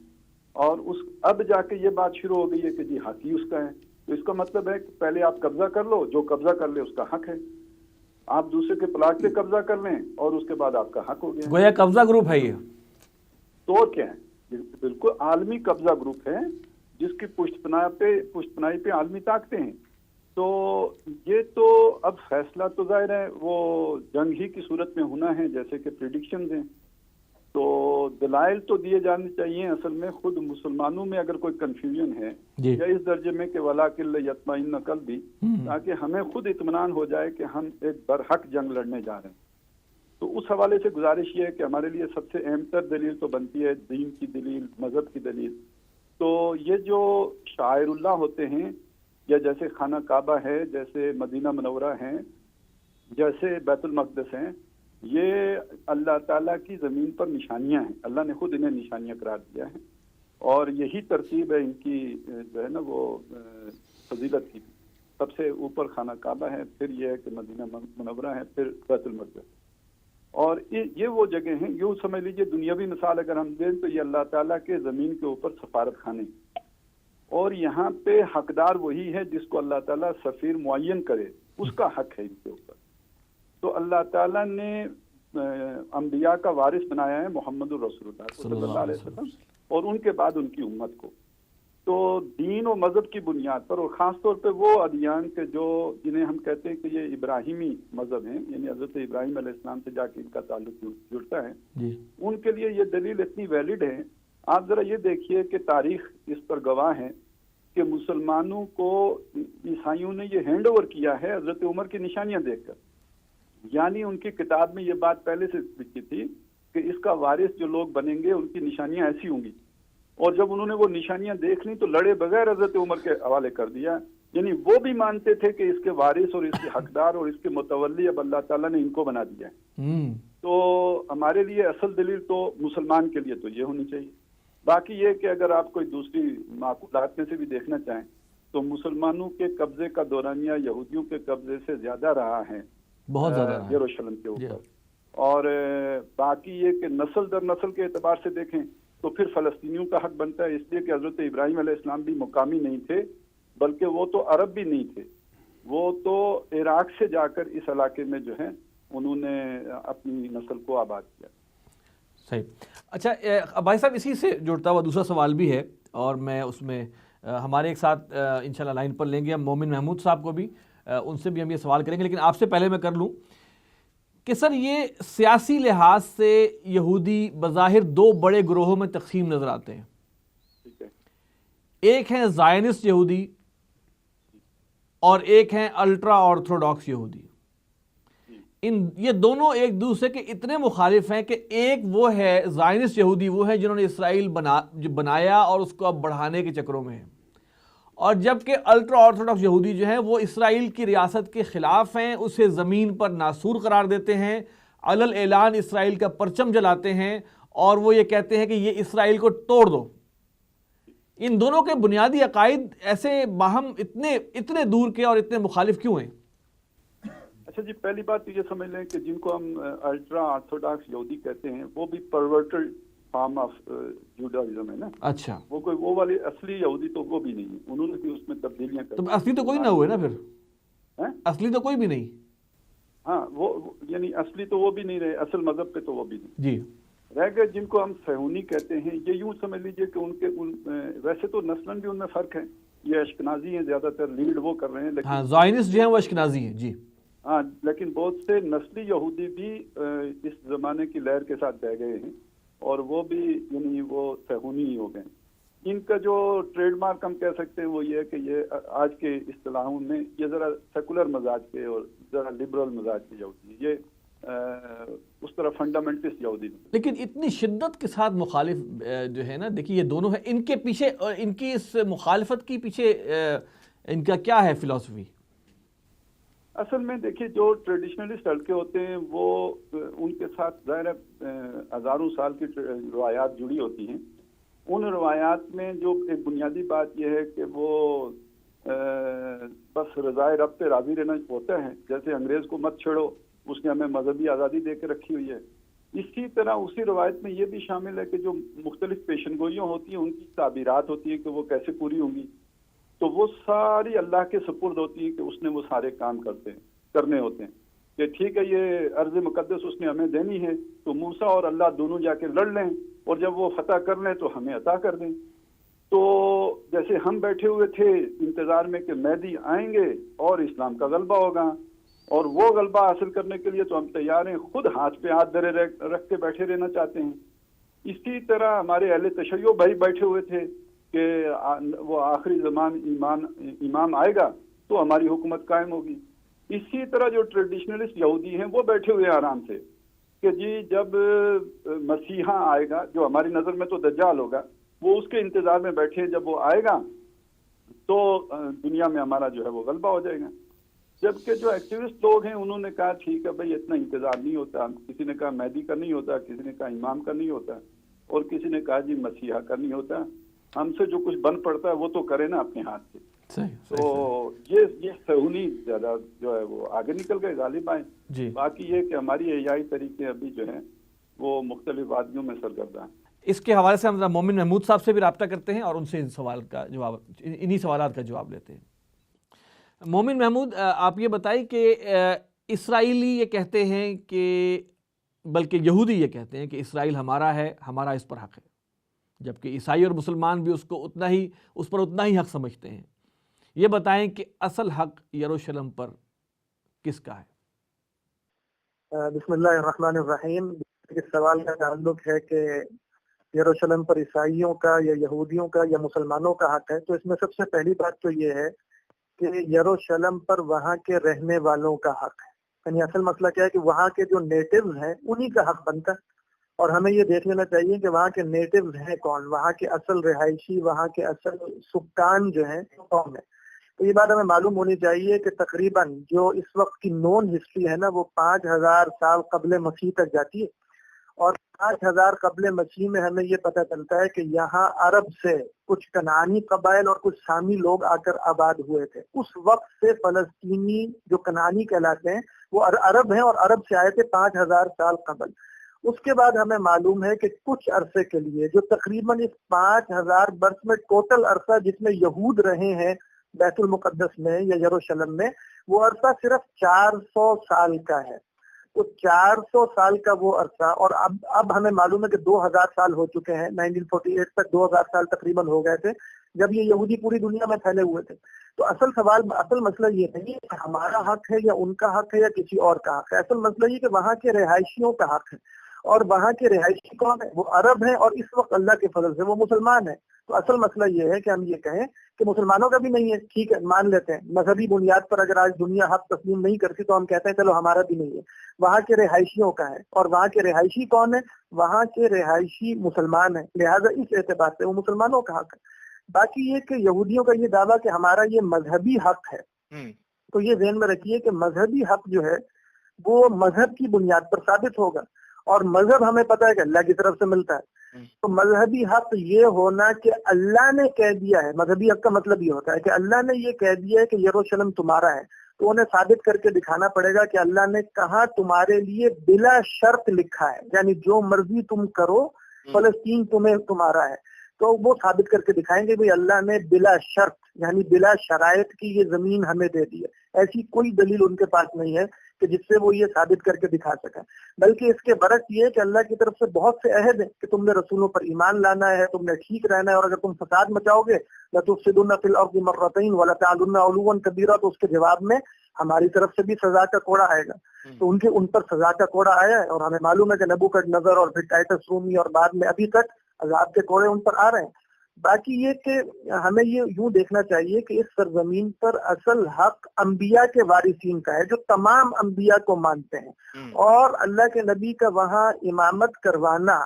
اور اب جا کے یہ بات شروع ہو گئی ہے کہ جی حق ہی اس کا ہے۔ تو اس کا مطلب ہے کہ پہلے آپ قبضہ کر لو، جو قبضہ کر لے اس کا حق ہے، آپ دوسرے کے پلاٹ پہ قبضہ کر لیں اور اس کے بعد آپ کا حق ہو گیا، گویا قبضہ گروپ ہے یہ۔ تو کیا ہے؟ بالکل عالمی قبضہ گروپ ہے جس کی پشت پناہی پہ عالمی طاقتیں ہیں۔ تو یہ تو اب فیصلہ تو ظاہر ہے وہ جنگ ہی کی صورت میں ہونا ہے، جیسے کہ پریڈکشنز ہیں، تو دلائل تو دیے جانے چاہیے۔ اصل میں خود مسلمانوں میں اگر کوئی کنفیوژن ہے یا اس درجے میں کہ وَلَٰكِن لِيَطْمَئِنَّ قَلْبِي، تاکہ ہمیں خود اطمینان ہو جائے کہ ہم ایک برحق جنگ لڑنے جا رہے ہیں، تو اس حوالے سے گزارش یہ ہے کہ ہمارے لیے سب سے اہم تر دلیل تو بنتی ہے دین کی دلیل، مذہب کی دلیل۔ تو یہ جو شاعر اللہ ہوتے ہیں، یا جیسے خانہ کعبہ ہے، جیسے مدینہ منورہ ہیں، جیسے بیت المقدس ہیں، یہ اللہ تعالیٰ کی زمین پر نشانیاں ہیں، اللہ نے خود انہیں نشانیاں قرار دیا ہے، اور یہی ترتیب ہے ان کی جو ہے نا وہ فضیلت کی۔ سب سے اوپر خانہ کعبہ ہے، پھر یہ ہے کہ مدینہ منورہ ہے، پھر بیت المقدس۔ اور یہ وہ جگہ ہیں، یوں سمجھ لیجئے دنیاوی مثال اگر ہم دیں تو یہ اللہ تعالیٰ کے زمین کے اوپر سفارت خانے، اور یہاں پہ حقدار وہی ہے جس کو اللہ تعالیٰ سفیر معین کرے، اس کا حق ہے ان کے اوپر۔ تو اللہ تعالیٰ نے انبیاء کا وارث بنایا ہے محمد الرسول اللہ صلی اللہ علیہ وسلم، اور ان کے بعد ان کی امت کو۔ تو دین و مذہب کی بنیاد پر، اور خاص طور پہ وہ ادیان کے جو جنہیں ہم کہتے ہیں کہ یہ ابراہیمی مذہب ہیں، یعنی حضرت ابراہیم علیہ السلام سے جا کے ان کا تعلق جڑتا ہے، ان کے لیے یہ دلیل اتنی ویلڈ ہے۔ آپ ذرا یہ دیکھیے کہ تاریخ اس پر گواہ ہے کہ مسلمانوں کو عیسائیوں نے یہ ہینڈ اوور کیا ہے حضرت عمر کی نشانیاں دیکھ کر، یعنی ان کی کتاب میں یہ بات پہلے سے لکھی تھی کہ اس کا وارث جو لوگ بنیں گے ان کی نشانیاں ایسی ہوں گی، اور جب انہوں نے وہ نشانیاں دیکھ لیں تو لڑے بغیر حضرت عمر کے حوالے کر دیا۔ یعنی وہ بھی مانتے تھے کہ اس کے وارث اور اس کے حقدار اور اس کے متولی اب اللہ تعالیٰ نے ان کو بنا دیا ہے۔ تو ہمارے لیے اصل دلیل تو مسلمان کے لیے تو یہ ہونی چاہیے۔ باقی یہ کہ اگر آپ کوئی دوسری معقولات میں سے بھی دیکھنا چاہیں تو مسلمانوں کے قبضے کا دورانیہ یہودیوں کے قبضے سے زیادہ رہا ہے بہت زیادہ یروشلم کے اوپر، اور باقی یہ کہ نسل در نسل کے اعتبار سے دیکھیں تو پھر فلسطینیوں کا حق بنتا ہے، اس لیے کہ حضرت ابراہیم علیہ السلام بھی مقامی نہیں تھے، بلکہ وہ تو عرب بھی نہیں تھے، وہ تو عراق سے جا کر اس علاقے میں جو ہے انہوں نے اپنی نسل کو آباد کیا۔ صحیح۔ اچھا بھائی صاحب، اسی سے جڑتا ہوا دوسرا سوال بھی ہے، اور میں اس میں ہمارے ایک ساتھ انشاءاللہ لائن پر لیں گے ہم مومن محمود صاحب کو بھی، ان سے بھی ہم یہ سوال کریں گے، لیکن آپ سے پہلے میں کر لوں کہ سر یہ سیاسی لحاظ سے یہودی بظاہر دو بڑے گروہوں میں تقسیم نظر آتے ہیں، ایک ہیں زائنسٹ یہودی اور ایک ہیں الٹرا آرتھوڈاکس یہودی۔ یہ دونوں ایک دوسرے کے اتنے مخالف ہیں کہ ایک وہ ہے زائنسٹ یہودی، وہ ہے جنہوں نے اسرائیل بنایا اور اس کو اب بڑھانے کے چکروں میں ہیں، اور جبکہ الٹرا آرتھوڈاکس یہودی جو ہیں وہ اسرائیل کی ریاست کے خلاف ہیں، اسے زمین پر ناسور قرار دیتے ہیں، علل اعلان اسرائیل کا پرچم جلاتے ہیں، اور وہ یہ کہتے ہیں کہ یہ اسرائیل کو توڑ دو۔ ان دونوں کے بنیادی عقائد ایسے باہم اتنے دور کے اور اتنے مخالف کیوں ہیں؟ اچھا جی، پہلی بات تو یہ سمجھ لیں کہ جن کو ہم الٹرا آرتھوڈاکس یہودی کہتے ہیں وہ بھی پرورٹڈ فارم آف جوڈائزم ہے نا۔ اچھا، وہ کوئی وہ والی اصلی یہودی تو وہ بھی نہیں ہے، انہوں نے بھی اس میں تبدیلیاں کر۔ تو اصلی تو کوئی نہ ہوئے نا پھر، اصلی تو کوئی بھی نہیں۔ ہاں، وہ یعنی اصلی تو وہ بھی نہیں رہے، اصل مذہب پہ تو وہ بھی نہیں جی رہ گئے، جن کو ہم صہیونی کہتے ہیں۔ یہ یوں سمجھ لیجئے کہ ان کے ویسے تو نسلاً بھی ان میں فرق ہے، یہ اشکنازی ہیں زیادہ تر، لیڈ وہ کر رہے ہیں، لیکن ہاں زائنسٹ جو ہیں وہ اشکنازی ہیں جی، ہاں، لیکن بہت سے نسلی یہودی بھی اس زمانے کی لہر کے ساتھ بہ گئے ہیں، اور وہ بھی یعنی وہ صہیونی ہی ہو گئے۔ ان کا جو ٹریڈ مارک ہم کہہ سکتے ہیں وہ یہ ہے کہ یہ آج کے اصطلاحوں میں یہ ذرا سیکولر مزاج کے اور ذرا لبرل مزاج کے یہودی، یہ اس طرح فنڈامنٹسٹ یہودی نہیں۔ لیکن اتنی شدت کے ساتھ مخالف جو ہے نا، دیکھیے یہ دونوں ہیں، ان کے پیچھے، ان کی اس مخالفت کی پیچھے ان کا کیا ہے فلسفی؟ اصل میں دیکھیے جو ٹریڈیشنلسٹ حلقے ہوتے ہیں وہ ان کے ساتھ ظاہر ہزاروں سال کی روایات جڑی ہوتی ہیں۔ ان روایات میں جو ایک بنیادی بات یہ ہے کہ وہ بس رضائے رب پہ راضی رہنا ہوتا ہے، جیسے انگریز کو مت چھیڑو، اس نے ہمیں مذہبی آزادی دے کے رکھی ہوئی ہے، اسی طرح اسی روایت میں یہ بھی شامل ہے کہ جو مختلف پیشن گوئیاں ہوتی ہیں ان کی تعبیرات ہوتی ہیں کہ وہ کیسے پوری ہوں گی، تو وہ ساری اللہ کے سپرد ہوتی ہیں کہ اس نے وہ سارے کام کرنے ہوتے ہیں، کہ ٹھیک ہے یہ ارض مقدس اس نے ہمیں دینی ہے تو موسیٰ اور اللہ دونوں جا کے لڑ لیں، اور جب وہ فتح کر لیں تو ہمیں عطا کر دیں۔ تو جیسے ہم بیٹھے ہوئے تھے انتظار میں کہ مہدی آئیں گے اور اسلام کا غلبہ ہوگا، اور وہ غلبہ حاصل کرنے کے لیے تو ہم تیار ہیں، خود ہاتھ پہ ہاتھ دھرے رکھ کے بیٹھے رہنا چاہتے ہیں۔ اسی طرح ہمارے اہل تشیع بھائی بیٹھے ہوئے تھے کہ وہ آخری زمان امام آئے گا تو ہماری حکومت قائم ہوگی۔ اسی طرح جو ٹریڈیشنلسٹ یہودی ہیں وہ بیٹھے ہوئے آرام سے کہ جی جب مسیحا آئے گا، جو ہماری نظر میں تو دجال ہوگا، وہ اس کے انتظار میں بیٹھے، جب وہ آئے گا تو دنیا میں ہمارا جو ہے وہ غلبہ ہو جائے گا۔ جبکہ جو ایکٹیوسٹ لوگ ہیں انہوں نے کہا ٹھیک ہے بھائی اتنا انتظار نہیں ہوتا، کسی نے کہا مہدی کا نہیں ہوتا، کسی نے کہا امام کا نہیں ہوتا، اور کسی نے کہا جی مسیحا کا نہیں ہوتا، ہم سے جو کچھ بن پڑتا ہے وہ تو کرے نا اپنے ہاتھ سے۔ تو یہ صہیونی زیادہ جو ہے وہ آگے نکل گئے غالب آئے جی. باقی یہ کہ ہماری احیائی طریقے ابھی جو ہیں وہ مختلف وادیوں میں سرگردہ ہیں. اس کے حوالے سے ہم مومن محمود صاحب سے بھی رابطہ کرتے ہیں اور ان سے انہی سوالات کا جواب لیتے ہیں. مومن محمود، آپ یہ بتائیں کہ اسرائیلی یہ کہتے ہیں کہ، بلکہ یہودی یہ کہتے ہیں کہ اسرائیل ہمارا ہے، ہمارا اس پر حق ہے، جبکہ عیسائی اور مسلمان بھی اس پر اتنا ہی حق سمجھتے ہیں. یہ بتائیں کہ اصل حق یروشلم پر کس کا ہے؟ بسم اللہ الرحمن الرحیم. اس سوال کا تعلق ہے کہ یروشلم پر عیسائیوں کا یا یہودیوں کا یا مسلمانوں کا حق ہے، تو اس میں سب سے پہلی بات تو یہ ہے کہ یروشلم پر وہاں کے رہنے والوں کا حق ہے. یعنی اصل مسئلہ کیا ہے کہ وہاں کے جو نیٹیوز ہیں انہی کا حق بنتا ہے، اور ہمیں یہ دیکھ لینا چاہیے کہ وہاں کے نیٹیوز ہیں کون، وہاں کے اصل رہائشی، وہاں کے اصل سکان جو ہیں کون ہیں. تو یہ بات ہمیں معلوم ہونی چاہیے کہ تقریباً جو اس وقت کی نون ہسٹری ہے نا وہ 5000 سال قبل مسیح تک جاتی ہے، اور 5000 قبل مسیح میں ہمیں یہ پتہ چلتا ہے کہ یہاں عرب سے کچھ کنعانی قبائل اور کچھ سامی لوگ آ کر آباد ہوئے تھے. اس وقت سے فلسطینی جو کنعانی کہلاتے ہیں وہ عرب ہیں، اور عرب سے آئے تھے 5000 سال قبل. اس کے بعد ہمیں معلوم ہے کہ کچھ عرصے کے لیے جو تقریباً اس 5000 برس میں ٹوٹل عرصہ جس میں یہود رہے ہیں بیت المقدس میں یا یروشلم میں، وہ عرصہ صرف 400 سال کا ہے. تو 400 سال کا وہ عرصہ، اور اب ہمیں معلوم ہے کہ 2000 سال ہو چکے ہیں. 1948 تک 2000 سال تقریباً ہو گئے تھے جب یہ یہودی پوری دنیا میں پھیلے ہوئے تھے. تو اصل مسئلہ یہ نہیں کہ ہمارا حق ہے یا ان کا حق ہے یا کسی اور کا حق ہے. اصل مسئلہ یہ کہ وہاں کے رہائشیوں کا حق ہے، اور وہاں کے رہائشی کون ہے؟ وہ عرب ہیں، اور اس وقت اللہ کے فضل سے وہ مسلمان ہیں. تو اصل مسئلہ یہ ہے کہ ہم یہ کہیں کہ مسلمانوں کا بھی نہیں ہے، ٹھیک ہے مان لیتے ہیں، مذہبی بنیاد پر اگر آج دنیا حق تسلیم نہیں کرتی تو ہم کہتے ہیں چلو ہمارا بھی نہیں ہے. وہاں کے رہائشیوں کا ہے، اور وہاں کے رہائشی کون ہے؟ وہاں کے رہائشی مسلمان ہیں، لہٰذا اس اعتبار سے وہ مسلمانوں کا حق ہے. باقی یہ کہ یہودیوں کا یہ دعویٰ کہ ہمارا یہ مذہبی حق ہے، تو یہ ذہن میں رکھیے کہ مذہبی حق جو ہے وہ مذہب کی بنیاد پر ثابت ہوگا، اور مذہب ہمیں پتہ ہے کہ اللہ کی طرف سے ملتا ہے. تو مذہبی حق یہ ہونا کہ اللہ نے کہہ دیا ہے، مذہبی حق کا مطلب یہ ہوتا ہے کہ اللہ نے یہ کہہ دیا ہے کہ یروشلم تمہارا ہے، تو انہیں ثابت کر کے دکھانا پڑے گا کہ اللہ نے کہاں تمہارے لیے بلا شرط لکھا ہے، یعنی جو مرضی تم کرو فلسطین تمہارا ہے. تو وہ ثابت کر کے دکھائیں گے بھئی اللہ نے بلا شرط یعنی بلا شرائط کی یہ زمین ہمیں دے دی ہے. ایسی کوئی دلیل ان کے پاس نہیں ہے کہ جس سے وہ یہ ثابت کر کے دکھا سکیں، بلکہ اس کے برعکس یہ ہے کہ اللہ کی طرف سے بہت سے عہد ہیں کہ تم نے رسولوں پر ایمان لانا ہے، تم نے ٹھیک رہنا ہے، اور اگر تم فساد مچاؤ گے لَتُفْسِدُنَّ فِي الْأَرْضِ مَرَّتَيْنِ وَلَتَعْلُنَّ عُلُوًّا كَبِيرًا، تو اس کے جواب میں ہماری طرف سے بھی سزا کا کوڑا آئے گا. تو ان پر سزا کا کوڑا آیا ہے، اور ہمیں معلوم ہے کہ نبوکدنضر اور پھر ٹائٹس رومی اور بعد میں ابھی تک عذاب کے کوڑے ان پر آ رہے ہیں. باقی یہ کہ ہمیں یہ یوں دیکھنا چاہیے کہ اس سرزمین پر اصل حق انبیاء کے وارثین کا ہے جو تمام انبیاء کو مانتے ہیں، اور اللہ کے نبی کا وہاں امامت کروانا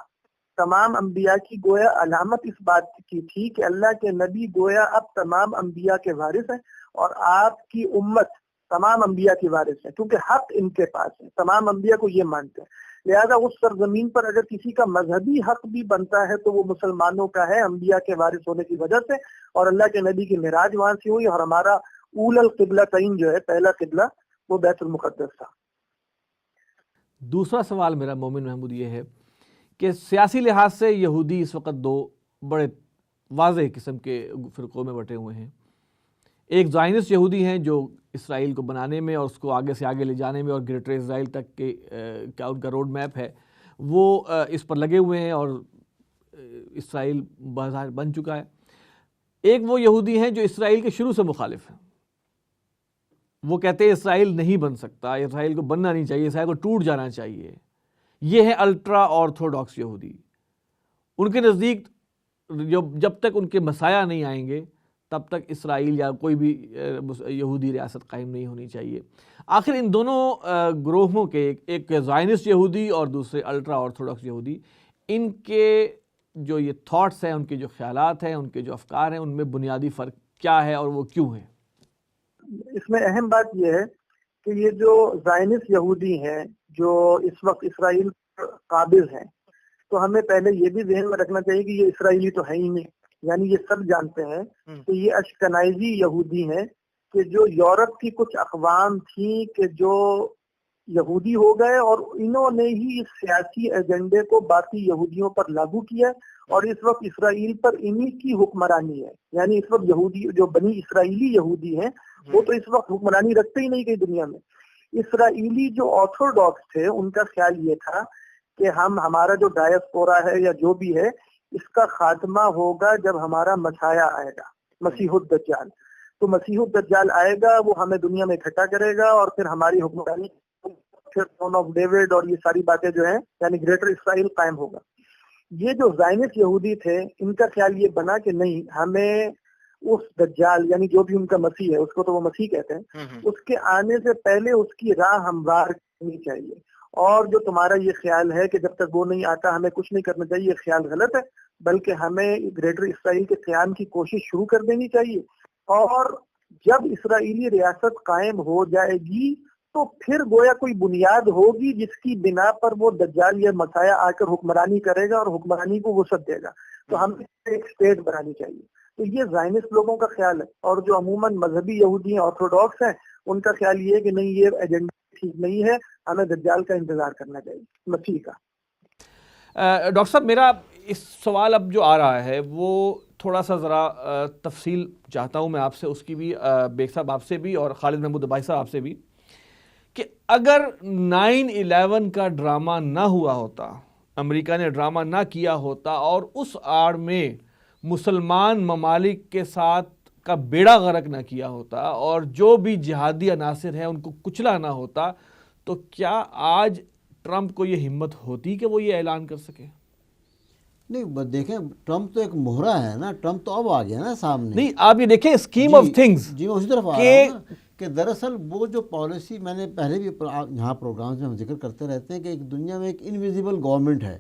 تمام انبیاء کی گویا علامت اس بات کی تھی کہ اللہ کے نبی گویا اب تمام انبیاء کے وارث ہیں، اور آپ کی امت تمام انبیاء کی وارث ہے، کیونکہ حق ان کے پاس ہے، تمام انبیاء کو یہ مانتے ہیں. لہذا اس سرزمین پر اگر کسی کا مذہبی حق بھی بنتا ہے تو وہ مسلمانوں کا ہے انبیاء کے وارث ہونے کی وجہ سے، اور اللہ کے نبی کی معراج وہاں سے ہوئی، اور ہمارا اول القبلتین جو ہے پہلا قبلہ وہ بیت المقدس تھا. دوسرا سوال میرا مومن محمود یہ ہے کہ سیاسی لحاظ سے یہودی اس وقت دو بڑے واضح قسم کے فرقوں میں بٹے ہوئے ہیں. ایک زائنسٹ یہودی ہیں جو اسرائیل کو بنانے میں اور اس کو آگے سے آگے لے جانے میں اور گریٹر اسرائیل تک کے کیا ان کا روڈ میپ ہے وہ اس پر لگے ہوئے ہیں، اور اسرائیل بظاہر بن چکا ہے. ایک وہ یہودی ہیں جو اسرائیل کے شروع سے مخالف ہیں، وہ کہتے ہیں اسرائیل نہیں بن سکتا، اسرائیل کو بننا نہیں چاہیے، اسرائیل کو ٹوٹ جانا چاہیے. یہ ہے الٹرا آرتھوڈاکس یہودی. ان کے نزدیک جب تک ان کے مسایہ نہیں آئیں گے تب تک اسرائیل یا کوئی بھی یہودی ریاست قائم نہیں ہونی چاہیے. آخر ان دونوں گروہوں کے، ایک زائنسٹ یہودی اور دوسرے الٹرا آرتھوڈاکس یہودی، ان کے جو یہ تھاٹس ہیں، ان کے جو خیالات ہیں، ان کے جو افکار ہیں، ان میں بنیادی فرق کیا ہے اور وہ کیوں ہے؟ اس میں اہم بات یہ ہے کہ یہ جو زائنسٹ یہودی ہیں جو اس وقت اسرائیل پر قابض ہیں، تو ہمیں پہلے یہ بھی ذہن میں رکھنا چاہیے کہ یہ اسرائیلی تو ہے ہی نہیں، یعنی یہ سب جانتے ہیں کہ یہ اشکنائزی یہودی ہیں کہ جو یورپ کی کچھ اقوام تھیں کہ جو یہودی ہو گئے اور انہوں نے ہی اس سیاسی ایجنڈے کو باقی یہودیوں پر لاگو کیا اور اس وقت اسرائیل پر انہی کی حکمرانی ہے. یعنی اس وقت یہودی جو بنی اسرائیلی یہودی ہیں وہ تو اس وقت حکمرانی رکھتے ہی نہیں کہیں دنیا میں. اسرائیلی جو آرتھوڈاکس تھے ان کا خیال یہ تھا کہ ہمارا جو ڈایسپورا ہے یا جو بھی ہے اس کا خاتمہ ہوگا جب ہمارا مسیح آئے گا، مسیح الدجال. تو مسیح الدجال آئے گا، وہ ہمیں دنیا میں اکٹھا کرے گا اور پھر ہماری حکمرانی، پھر تھرون آف ڈیوڈ اور یہ ساری باتیں جو ہیں یعنی گریٹر اسرائیل قائم ہوگا. یہ جو زائنسٹ یہودی تھے ان کا خیال یہ بنا کہ نہیں، ہمیں اس دجال یعنی جو بھی ان کا مسیح ہے، اس کو تو وہ مسیح کہتے ہیں، اس کے آنے سے پہلے اس کی راہ ہموار کرنی چاہیے. اور جو تمہارا یہ خیال ہے کہ جب تک وہ نہیں آتا ہمیں کچھ نہیں کرنا چاہیے، یہ خیال غلط ہے، بلکہ ہمیں گریٹر اسرائیل کے قیام کی کوشش شروع کر دینی چاہیے. اور جب اسرائیلی ریاست قائم ہو جائے گی تو پھر گویا کوئی بنیاد ہوگی جس کی بنا پر وہ دجال یا مسیح آ کر حکمرانی کرے گا اور حکمرانی کو وسعت دے گا. تو ہمیں ایک اسٹیٹ بنانی چاہیے. تو یہ زائنسٹ لوگوں کا خیال ہے. اور جو عموماً مذہبی یہودی ہیں، آرتھوڈاکس ہیں، ان کا خیال یہ ہے کہ نہیں، یہ ایجنڈا ٹھیک نہیں ہے، ہمیں دجال کا انتظار کرنا چاہیے، مسیح کا. ڈاکٹر صاحب میرا اس سوال اب جو آ رہا ہے وہ تھوڑا سا ذرا تفصیل چاہتا ہوں میں آپ سے، اس کی بھی بیگ صاحب آپ سے بھی اور خالد محمود عباسی صاحب آپ سے بھی، کہ اگر 9/11 کا ڈرامہ نہ ہوا ہوتا، امریکہ نے ڈرامہ نہ کیا ہوتا اور اس آڑ میں مسلمان ممالک کے ساتھ کا بیڑا غرق نہ کیا ہوتا اور جو بھی جہادی عناصر ہیں ان کو کچلا نہ ہوتا، تو کیا آج ٹرمپ کو یہ ہمت ہوتی کہ وہ یہ اعلان کر سکے؟ نہیں دیکھیں، ٹرمپ تو ایک مہرہ ہے نا، ٹرمپ تو اب آ گیا نا سامنے. نہیں آپ یہ دیکھیں اسکیم آف تھنگز، جی میں اسی طرف آ رہا ہوں نا کہ دراصل وہ جو پالیسی میں نے پہلے بھی یہاں پروگرامز میں ہم ذکر کرتے رہتے ہیں کہ ایک دنیا میں ایک انویزیبل گورنمنٹ ہے،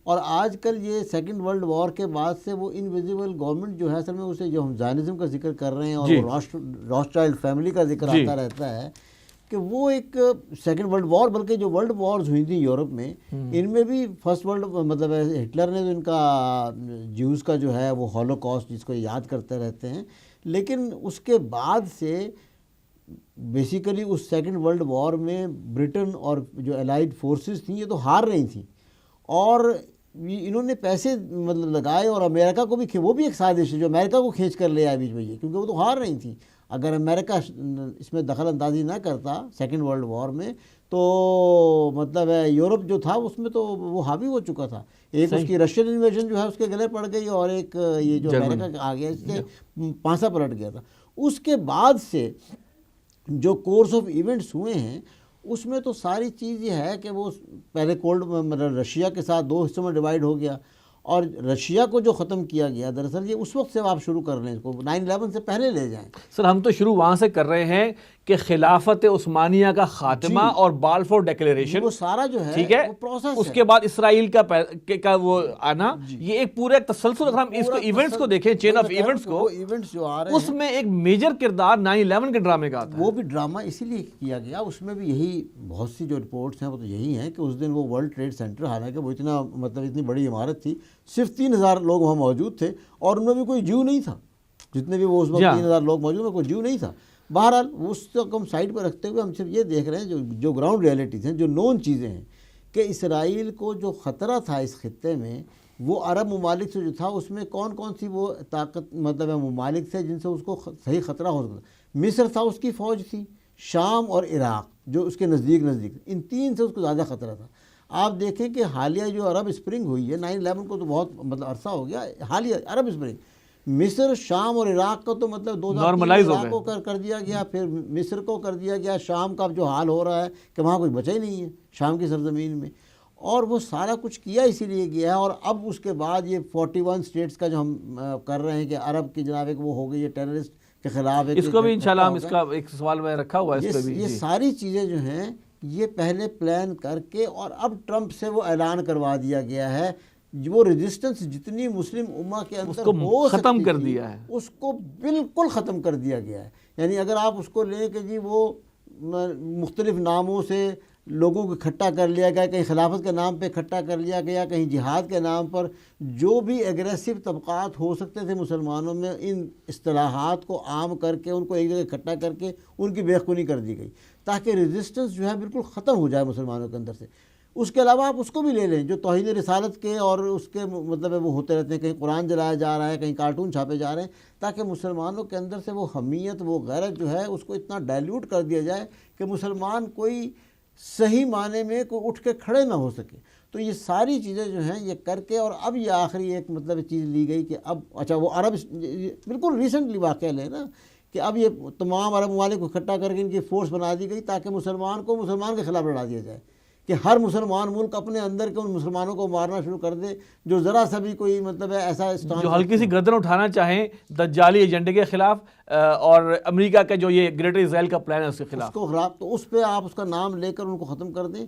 اور آج کل یہ سیکنڈ ورلڈ وار کے بعد سے وہ انویزیبل گورنمنٹ جو ہے اصل میں اسے جو ہم زائنزم کا ذکر کر رہے ہیں اور راس چائلڈ فیملی کا ذکر آتا رہتا ہے کہ وہ ایک سیکنڈ ورلڈ وار، بلکہ جو ورلڈ وارز ہوئی تھیں یورپ میں، ان میں بھی فرسٹ ورلڈ مطلب ہٹلر نے ان کا جیوز کا جو ہے وہ ہولوکاسٹ جس کو یاد کرتے رہتے ہیں، لیکن اس کے بعد سے بیسیکلی اس سیکنڈ ورلڈ وار میں برٹن اور جو الائڈ فورسز تھیں یہ تو ہار رہی تھیں، اور انہوں نے پیسے مطلب لگائے، اور امریکہ کو بھی وہ بھی ایک سازش ہے جو امریکہ کو کھینچ کر لے آئے بیچ میں یہ، کیونکہ وہ تو ہار رہی تھیں. اگر امریکہ اس میں دخل اندازی نہ کرتا سیکنڈ ورلڈ وار میں تو مطلب ہے یورپ جو تھا اس میں تو وہ حاوی ہو چکا تھا. ایک اس کی رشین انویژن جو ہے اس کے گلے پڑ گئی، اور ایک یہ جو امریکہ آ گیا اس سے پانسا پلٹ گیا تھا. اس کے بعد سے جو کورس آف ایونٹس ہوئے ہیں اس میں تو ساری چیز یہ ہے کہ وہ پہلے کولڈ مطلب رشیا کے ساتھ دو حصوں میں ڈیوائیڈ ہو گیا، اور رشیا کو جو ختم کیا گیا دراصل یہ اس وقت سے آپ شروع کر لیں، اس کو 9/11 سے پہلے لے جائیں. سر ہم تو شروع وہاں سے کر رہے ہیں کہ خلافت عثمانیہ کا خاتمہ اور بالفور ڈیکلیریشن، وہ سارا جو ہے ٹھیک ہے، وہ پروسیس اس کے بعد اسرائیل کا وہ آنا، یہ ایک پورا تسلسل. اگر ہم اس کو ایونٹس کو دیکھیں، چین آف ایونٹس کو، ایونٹس جو آ رہے ہیں اس میں ایک میجر کردار 9/11 کے ڈرامے کا آتا ہے. وہ بھی ڈرامہ اسی لیے کیا گیا، اس میں بھی یہی بہت سی جو رپورٹس ہیں وہ تو یہی ہیں کہ اس دن وہ ورلڈ ٹریڈ سینٹر، حالانکہ وہ اتنا مطلب اتنی بڑی عمارت تھی، صرف 3,000 لوگ وہاں موجود تھے، اور ان میں بھی کوئی جیو نہیں تھا، جتنے بھی وہ اس وقت 3,000 لوگ موجود ہیں کوئی جیو نہیں تھا. بہرحال اس کو ہم سائڈ پر رکھتے ہوئے ہم صرف یہ دیکھ رہے ہیں جو گراؤنڈ ریئلٹیز ہیں، جو نون چیزیں ہیں، کہ اسرائیل کو جو خطرہ تھا اس خطے میں وہ عرب ممالک سے جو تھا، اس میں کون کون سی وہ طاقت مطلب ممالک تھے جن سے اس کو صحیح خطرہ ہو سکتا. مصر تھا، اس کی فوج تھی، شام اور عراق جو اس کے نزدیک ان تین سے اس کو زیادہ خطرہ تھا. آپ دیکھیں کہ حالیہ جو عرب اسپرنگ ہوئی ہے، 9/11 کو تو بہت مطلب عرصہ ہو گیا، حالیہ عرب اسپرنگ، مصر، شام اور عراق کا تو مطلب 2003 عراق کو کر دیا گیا، پھر مصر کو کر دیا گیا، شام کا جو حال ہو رہا ہے کہ وہاں کوئی بچا ہی نہیں ہے شام کی سرزمین میں، اور وہ سارا کچھ کیا اسی لیے گیا ہے. اور اب اس کے بعد یہ 41 اسٹیٹس کا جو ہم کر رہے ہیں کہ عرب کی جناب ایک وہ ہو گئی ہے ٹیررسٹ کے خلاف، اس کو بھی انشاءاللہ ہم اس کا ایک سوال میں رکھا ہوا ہے. یہ ساری چیزیں جو ہیں یہ پہلے پلان کر کے اور اب ٹرمپ سے وہ اعلان کروا دیا گیا ہے. وہ ریزسٹنس جتنی مسلم امہ کے اندر اس کو ختم کر دیا ہے، اس کو بالکل ختم کر دیا گیا ہے. یعنی اگر آپ اس کو لیں کہ جی وہ مختلف ناموں سے لوگوں کو اکٹھا کر لیا گیا, کہیں خلافت کے نام پہ اکٹھا کر لیا گیا, کہیں جہاد کے نام پر. جو بھی ایگریسو طبقات ہو سکتے تھے مسلمانوں میں, ان اصطلاحات کو عام کر کے ان کو ایک جگہ اکٹھا کر کے ان کی بےخونی کر دی گئی, تاکہ ریزسٹنس جو ہے بالکل ختم ہو جائے مسلمانوں کے اندر سے. اس کے علاوہ آپ اس کو بھی لے لیں جو توہین رسالت کے اور اس کے مطلب وہ ہوتے رہتے ہیں, کہیں قرآن جلایا جا رہا ہے, کہیں کارٹون چھاپے جا رہے ہیں, تاکہ مسلمانوں کے اندر سے وہ حمیت, وہ غیرت جو ہے اس کو اتنا ڈائلیوٹ کر دیا جائے کہ مسلمان کوئی صحیح معنی میں کوئی اٹھ کے کھڑے نہ ہو سکے. تو یہ ساری چیزیں جو ہیں یہ کر کے, اور اب یہ آخری ایک مطلب چیز لی گئی کہ اب اچھا وہ عرب بالکل ریسنٹلی واقعہ لے نا کہ اب یہ تمام عرب ممالک کو اکٹھا کر کے ان کی فورس بنا دی گئی تاکہ مسلمان کو مسلمان کے خلاف لڑا دیا جائے, کہ ہر مسلمان ملک اپنے اندر کے ان مسلمانوں کو مارنا شروع کر دے جو ذرا سا بھی کوئی مطلب ہے ایسا جو ہلکی سی گردن اٹھانا چاہیں دجالی ایجنڈے کے خلاف اور امریکہ کا جو یہ گریٹر اسرائیل کا پلان ہے اس کے خلاف, اس کو خلاف. تو اس پہ آپ اس کا نام لے کر ان کو ختم کر دیں.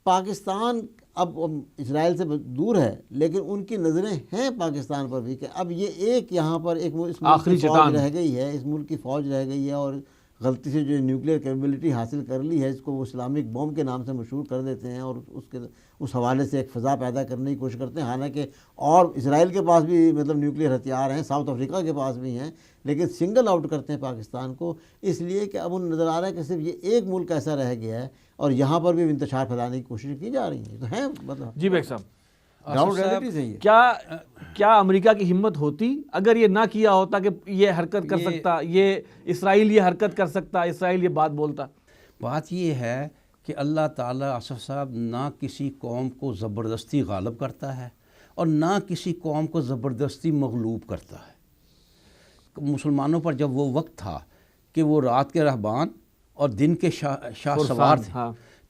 پاکستان اب اسرائیل سے دور ہے لیکن ان کی نظریں ہیں پاکستان پر بھی کہ اب یہ ایک یہاں پر ایک اس ملک کی فوج رہ گئی ہے, اس ملک کی فوج رہ گئی ہے, اور غلطی سے جو نیوکلیئر کیپیبلٹی حاصل کر لی ہے, اس کو وہ اسلامک بوم کے نام سے مشہور کر دیتے ہیں, اور اس حوالے سے ایک فضا پیدا کرنے کی کوشش کرتے ہیں. حالانکہ اور اسرائیل کے پاس بھی مطلب نیوکلیئر ہتھیار ہیں, ساؤتھ افریقہ کے پاس بھی ہیں, لیکن سنگل آؤٹ کرتے ہیں پاکستان کو, اس لیے کہ اب ان نظر آ رہا ہے کہ صرف یہ ایک ملک ایسا رہ گیا ہے, اور یہاں پر بھی انتشار پھیلانے کی کوشش کی جا رہی ہے. تو ہیں مطلب جی بیگ صاحب, گراؤنڈ ریئلٹیز ہیں. کیا امریکہ کی ہمت ہوتی اگر یہ نہ کیا ہوتا کہ یہ حرکت کر سکتا, یہ اسرائیل یہ حرکت کر سکتا, اسرائیل یہ بات بولتا؟ بات یہ ہے کہ اللہ تعالیٰ آصف صاحب نہ کسی قوم کو زبردستی غالب کرتا ہے اور نہ کسی قوم کو زبردستی مغلوب کرتا ہے. مسلمانوں پر جب وہ وقت تھا کہ وہ رات کے رہبان اور دن کے شاہ سوار تھے,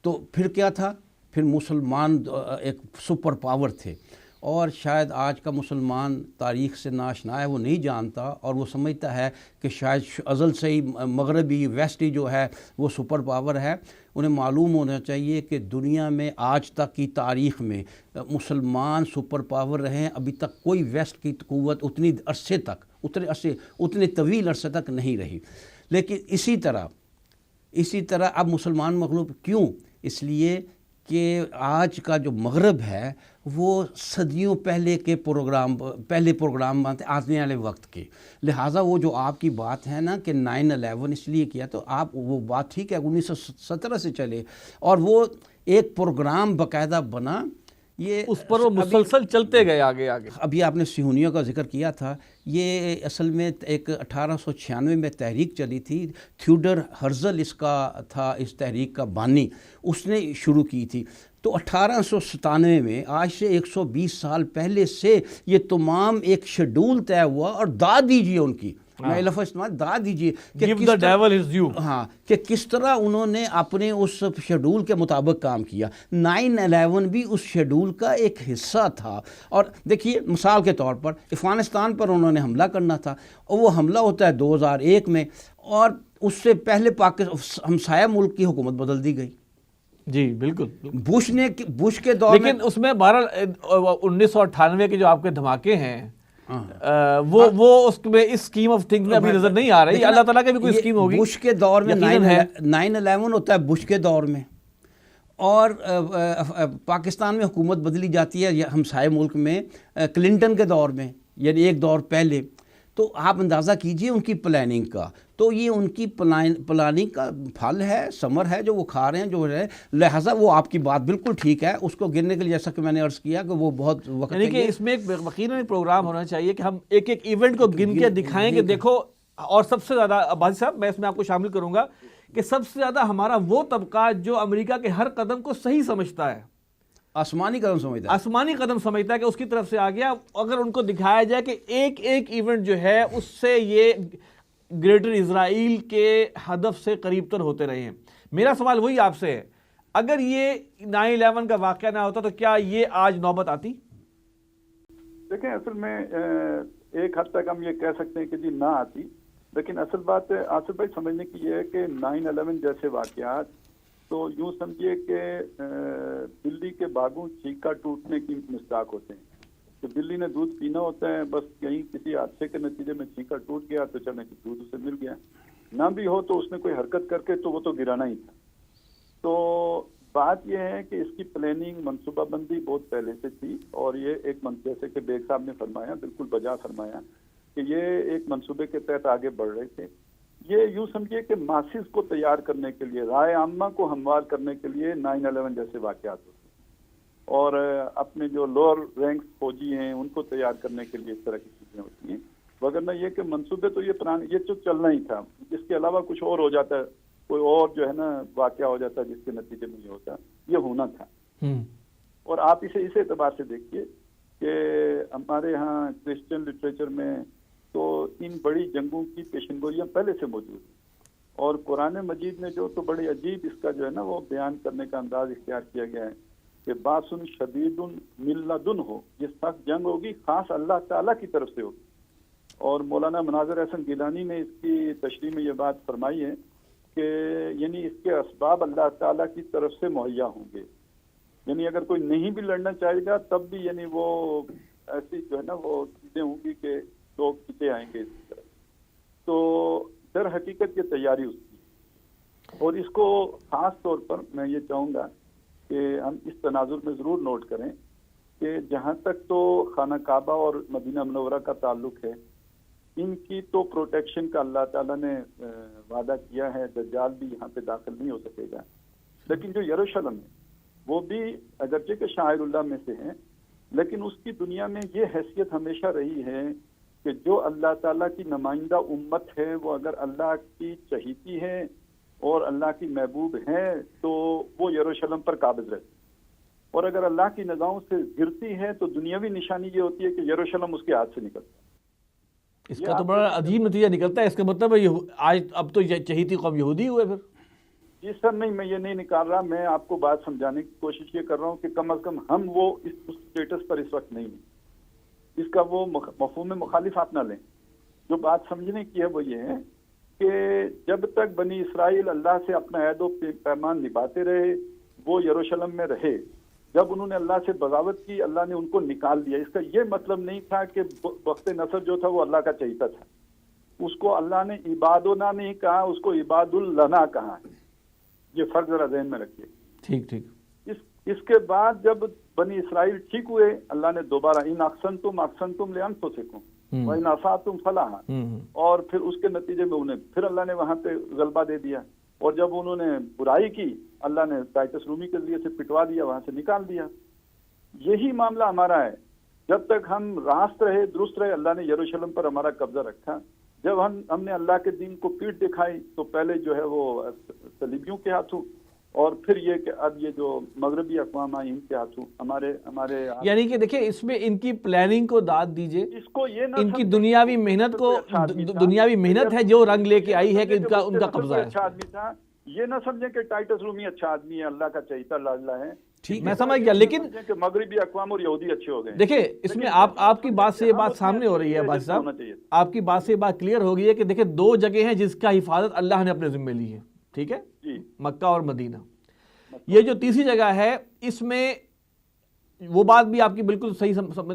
تو پھر کیا تھا, پھر مسلمان ایک سپر پاور تھے. اور شاید آج کا مسلمان تاریخ سے ناشنا ہے, وہ نہیں جانتا, اور وہ سمجھتا ہے کہ شاید ازل سے ہی مغربی ویسٹی جو ہے وہ سپر پاور ہے. انہیں معلوم ہونا چاہیے کہ دنیا میں آج تک کی تاریخ میں مسلمان سپر پاور رہے ہیں. ابھی تک کوئی ویسٹ کی قوت اتنے طویل عرصے تک نہیں رہی. لیکن اسی طرح اب مسلمان مغلوب کیوں؟ اس لیے کہ آج کا جو مغرب ہے وہ صدیوں پہلے پروگرام بنتے آنے والے وقت کے. لہٰذا وہ جو آپ کی بات ہے نا کہ 9/11 اس لیے کیا, تو آپ وہ بات ٹھیک ہے 1917 سے چلے, اور وہ ایک پروگرام باقاعدہ بنا, یہ اس پر وہ مسلسل چلتے گئے آگے. ابھی آپ نے صہیونیوں کا ذکر کیا تھا, یہ اصل میں ایک 1896 میں تحریک چلی تھی. تھیوڈر ہرزل اس کا تھا, اس تحریک کا بانی, اس نے شروع کی تھی. تو 1897 میں آج سے 120 سال پہلے سے یہ تمام ایک شیڈول طے ہوا, اور داد دیجیے ان کی, میں لفظ استعمال داد دیجیے کہ کس طرح انہوں نے اپنے اس شیڈول کے مطابق کام کیا. 9/11 بھی اس شیڈول کا ایک حصہ تھا. اور دیکھیے مثال کے طور پر افغانستان پر انہوں نے حملہ کرنا تھا, اور وہ حملہ ہوتا ہے 2001 میں, اور اس سے پہلے ہمسایہ ملک کی حکومت بدل دی گئی. جی بالکل, بش کے دور میں, لیکن اس میں 1998 کے جو آپ کے دھماکے ہیں وہ اس میں اس اسکیم آف تھنگ میں ابھی نظر نہیں آ رہی. اللہ تعالیٰ کی بھی کوئی اسکیم ہوگی. بش کے دور میں 9/11 ہوتا ہے, بش کے دور میں, اور پاکستان میں حکومت بدلی جاتی ہے ہمسائے ملک میں کلنٹن کے دور میں, یعنی ایک دور پہلے. تو آپ اندازہ کیجئے ان کی پلاننگ کا, تو یہ ان کی پلاننگ کا پھل ہے, ثمر ہے جو وہ کھا رہے ہیں جو ہے. لہٰذا وہ آپ کی بات بالکل ٹھیک ہے, اس کو گرنے کے لیے جیسا کہ میں نے عرض کیا کہ وہ بہت وقت, یعنی کہ اس میں ایک یقیناً پروگرام ہونا چاہیے کہ ہم ایک ایونٹ کو گن کے دکھائیں کہ دیکھو. اور سب سے زیادہ بازی صاحب میں اس میں آپ کو شامل کروں گا کہ سب سے زیادہ ہمارا وہ طبقہ جو امریکہ کے ہر قدم کو صحیح سمجھتا ہے, آسمانی قدم سمجھتا ہے کہ اس کی طرف سے آ گیا. اگر ان کو دکھایا جائے کہ ایک ایونٹ جو ہے اس سے یہ گریٹر اسرائیل کے ہدف سے قریب تر ہوتے رہے ہیں. میرا سوال وہی آپ سے ہے, اگر یہ 9/11 کا واقعہ نہ ہوتا تو کیا یہ آج نوبت آتی؟ دیکھیں اصل میں ایک حد تک ہم یہ کہہ سکتے ہیں کہ جی نہ آتی, لیکن اصل بات آصف بھائی سمجھنے کی یہ ہے کہ 9/11 جیسے واقعات تو یوں سمجھیے کہ بلی کے باغوں چھینکا ٹوٹنے کی مصداق ہوتے ہیں. کہ بلی نے دودھ پینا ہوتا ہے, بس کہیں کسی حادثے کے نتیجے میں چھینکا ٹوٹ گیا تو چلے کہ دودھ اسے مل گیا, نہ بھی ہو تو اس نے کوئی حرکت کر کے تو وہ تو گرانا ہی تھا. تو بات یہ ہے کہ اس کی پلاننگ منصوبہ بندی بہت پہلے سے تھی، اور یہ ایک جیسے کہ بیگ صاحب نے فرمایا، بالکل بجا فرمایا کہ یہ ایک منصوبے کے تحت آگے بڑھ رہے تھے. یہ یوں سمجھیے کہ ماسز کو تیار کرنے کے لیے، رائے عامہ کو ہموار کرنے کے لیے 9/11 جیسے واقعات ہوتے ہیں، اور اپنے جو لوور رینکس فوجی ہیں ان کو تیار کرنے کے لیے اس طرح کی چیزیں ہوتی ہیں. وگرنہ یہ کہ منصوبے تو یہ پرانے، یہ تو چلنا ہی تھا، اس کے علاوہ کچھ اور ہو جاتا ہے، کوئی اور جو ہے نا واقعہ ہو جاتا ہے جس کے نتیجے میں یہ ہوتا، یہ ہونا تھا. اور آپ اسے اس اعتبار سے دیکھیے کہ ہمارے ہاں کرسچن لٹریچر میں تو ان بڑی جنگوں کی پیشن گوئیاں پہلے سے موجود ہیں، اور قرآن مجید میں جو تو بڑے عجیب اس کا جو ہے نا وہ بیان کرنے کا انداز اختیار کیا گیا ہے کہ باسن شدید من لدن ہو، یہ سخت جنگ ہوگی خاص اللہ تعالیٰ کی طرف سے ہوگی. اور مولانا مناظر احسن گیلانی نے اس کی تشریح میں یہ بات فرمائی ہے کہ یعنی اس کے اسباب اللہ تعالیٰ کی طرف سے مہیا ہوں گے، یعنی اگر کوئی نہیں بھی لڑنا چاہے گا تب بھی یعنی وہ ایسی جو ہے نا وہ چیزیں ہوں گی کہ لوگ پیچھے آئیں گے اسی طرح. تو در حقیقت یہ تیاری اس کی، اور اس کو خاص طور پر میں یہ چاہوں گا کہ ہم اس تناظر میں ضرور نوٹ کریں کہ جہاں تک تو خانہ کعبہ اور مدینہ منورہ کا تعلق ہے، ان کی تو پروٹیکشن کا اللہ تعالیٰ نے وعدہ کیا ہے، دجال بھی یہاں پہ داخل نہیں ہو سکے گا. لیکن جو یروشلم ہے وہ بھی اگرچہ کہ شاعر اللہ میں سے ہے، لیکن اس کی دنیا میں یہ حیثیت ہمیشہ رہی ہے کہ جو اللہ تعالیٰ کی نمائندہ امت ہے وہ اگر اللہ کی چہیتی ہے اور اللہ کی محبوب ہے تو وہ یروشلم پر قابض رہتی، اور اگر اللہ کی نگاہوں سے گرتی ہے تو دنیاوی نشانی یہ ہوتی ہے کہ یروشلم اس کے ہاتھ سے نکلتا ہے. اس کا تو بڑا عجیب نتیجہ نکلتا ہے. اس کا مطلب ہے آج اب تو چہیتی قوم یہودی ہوئے پھر. جی سر، نہیں میں یہ نہیں نکال رہا، میں آپ کو بات سمجھانے کی کوشش یہ کر رہا ہوں کہ کم از کم ہم وہ اس اسٹیٹس پر اس وقت نہیں ہیں. اس کا وہ مفہوم مخالف آپ نہ لیں. جو بات سمجھنے کی ہے وہ یہ ہے کہ جب تک بنی اسرائیل اللہ سے اپنا عہد و پیمان نبھاتے رہے وہ یروشلم میں رہے. جب انہوں نے اللہ سے بغاوت کی اللہ نے ان کو نکال دیا. اس کا یہ مطلب نہیں تھا کہ وقت نصر جو تھا وہ اللہ کا چہیتا تھا. اس کو اللہ نے عبادنا نہیں کہا، اس کو عباد النا کہا ہے. یہ فرق ذرا ذہن میں رکھیے. ٹھیک ٹھیک. اس کے بعد جب بنی اسرائیل ٹھیک ہوئے اللہ نے دوبارہ ان اقسنتم لانفسکم وان اسأتم فلہا، اور پھر اس کے نتیجے میں انہیں پھر اللہ نے وہاں پہ غلبہ دے دیا. اور جب انہوں نے برائی کی اللہ نے ٹائٹس رومی کے ذریعے سے پٹوا دیا، وہاں سے نکال دیا. یہی معاملہ ہمارا ہے. جب تک ہم راست رہے درست رہے اللہ نے یروشلم پر ہمارا قبضہ رکھا. جب ہم نے اللہ کے دین کو پیٹ دکھائی تو پہلے جو ہے وہ صلیبیوں کے ہاتھوں، اور پھر یہ کہ اب یہ جو مغربی اقوام ہیں ان کے ہاتھوں ہمارے یعنی کہ دیکھیں اس میں ان کی پلاننگ کو داد دیجئے، اس کو یہ نہ ان کی دنیاوی محنت کو، دنیاوی محنت ہے جو رنگ لے کے آئی ہے کہ ان کا قبضہ ہے. اچھا آدمی تھا، یہ نہ سمجھیں کہ ٹائٹس رومی اچھا آدمی ہے، اللہ کا چہیتا لاڈلا ہے. میں سمجھ گیا، لیکن کہ مغربی اقوام اور یہودی اچھے ہو گئے. دیکھیں اس میں آپ کی بات سے یہ بات سامنے ہو رہی ہے باجی صاحب، آپ کی بات سے یہ بات کلیئر ہو گئی ہے کہ دیکھیں دو جگہ ہیں جس کا حفاظت اللہ نے اپنے ذمہ لی ہے. ٹھیک ہے جی، مکہ اور مدینہ. یہ جو تیسری جگہ ہے اس میں وہ بات بھی آپ کی بالکل صحیح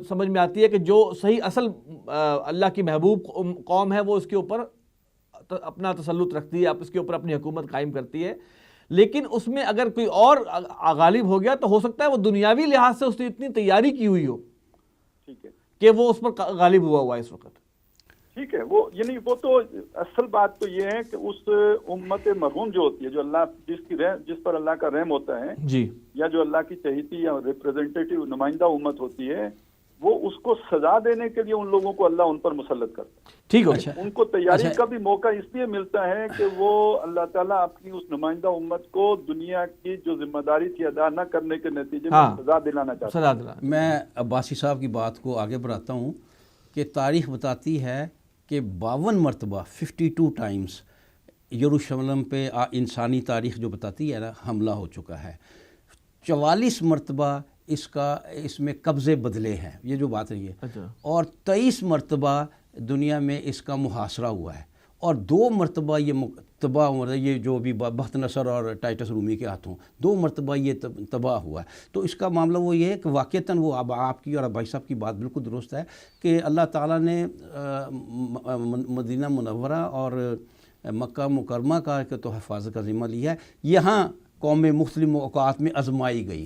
سمجھ میں آتی ہے کہ جو صحیح اصل اللہ کی محبوب قوم ہے وہ اس کے اوپر اپنا تسلط رکھتی ہے، اس کے اوپر اپنی حکومت قائم کرتی ہے. لیکن اس میں اگر کوئی اور غالب ہو گیا تو ہو سکتا ہے وہ دنیاوی لحاظ سے اس نے اتنی تیاری کی ہوئی ہو ٹھیک ہے کہ وہ اس پر غالب ہوا ہوا ہے اس وقت. ٹھیک ہے، وہ یعنی وہ تو اصل بات تو یہ ہے کہ اس امت مرحوم جو ہوتی ہے، جو اللہ جس پر اللہ کا رحم ہوتا ہے جی، یا جو اللہ کی چہیتی یا ریپریزنٹیٹیو نمائندہ امت ہوتی ہے، وہ اس کو سزا دینے کے لیے ان لوگوں کو اللہ ان پر مسلط کرتا ہے. ٹھیک ہو. ان کو تیاری کا بھی موقع اس لیے ملتا ہے کہ وہ اللہ تعالیٰ اپنی اس نمائندہ امت کو دنیا کی جو ذمہ داری تھی ادا نہ کرنے کے نتیجے میں سزا دلانا چاہتا ہے. میں عباسی صاحب کی بات کو آگے بڑھاتا ہوں کہ تاریخ بتاتی ہے کہ 52 مرتبہ 52 ٹائمز یروشلم پہ انسانی تاریخ جو بتاتی ہے نا حملہ ہو چکا ہے. 44 مرتبہ اس میں قبضے بدلے ہیں، یہ جو بات رہی ہے. اور 23 مرتبہ دنیا میں اس کا محاصرہ ہوا ہے، اور 2 مرتبہ یہ تباہ ہوا ہے. یہ جو بھی بخت نصر اور ٹائٹس رومی کے ہاتھوں 2 مرتبہ یہ تباہ ہوا ہے. تو اس کا معاملہ وہ یہ ہے کہ واقعتاً وہ آپ کی اور بھائی صاحب کی بات بالکل درست ہے کہ اللہ تعالیٰ نے مدینہ منورہ اور مکہ مکرمہ کا تو حفاظت کا ذمہ لیا ہے. یہاں قومیں مختلف اوقات میں آزمائی گئی.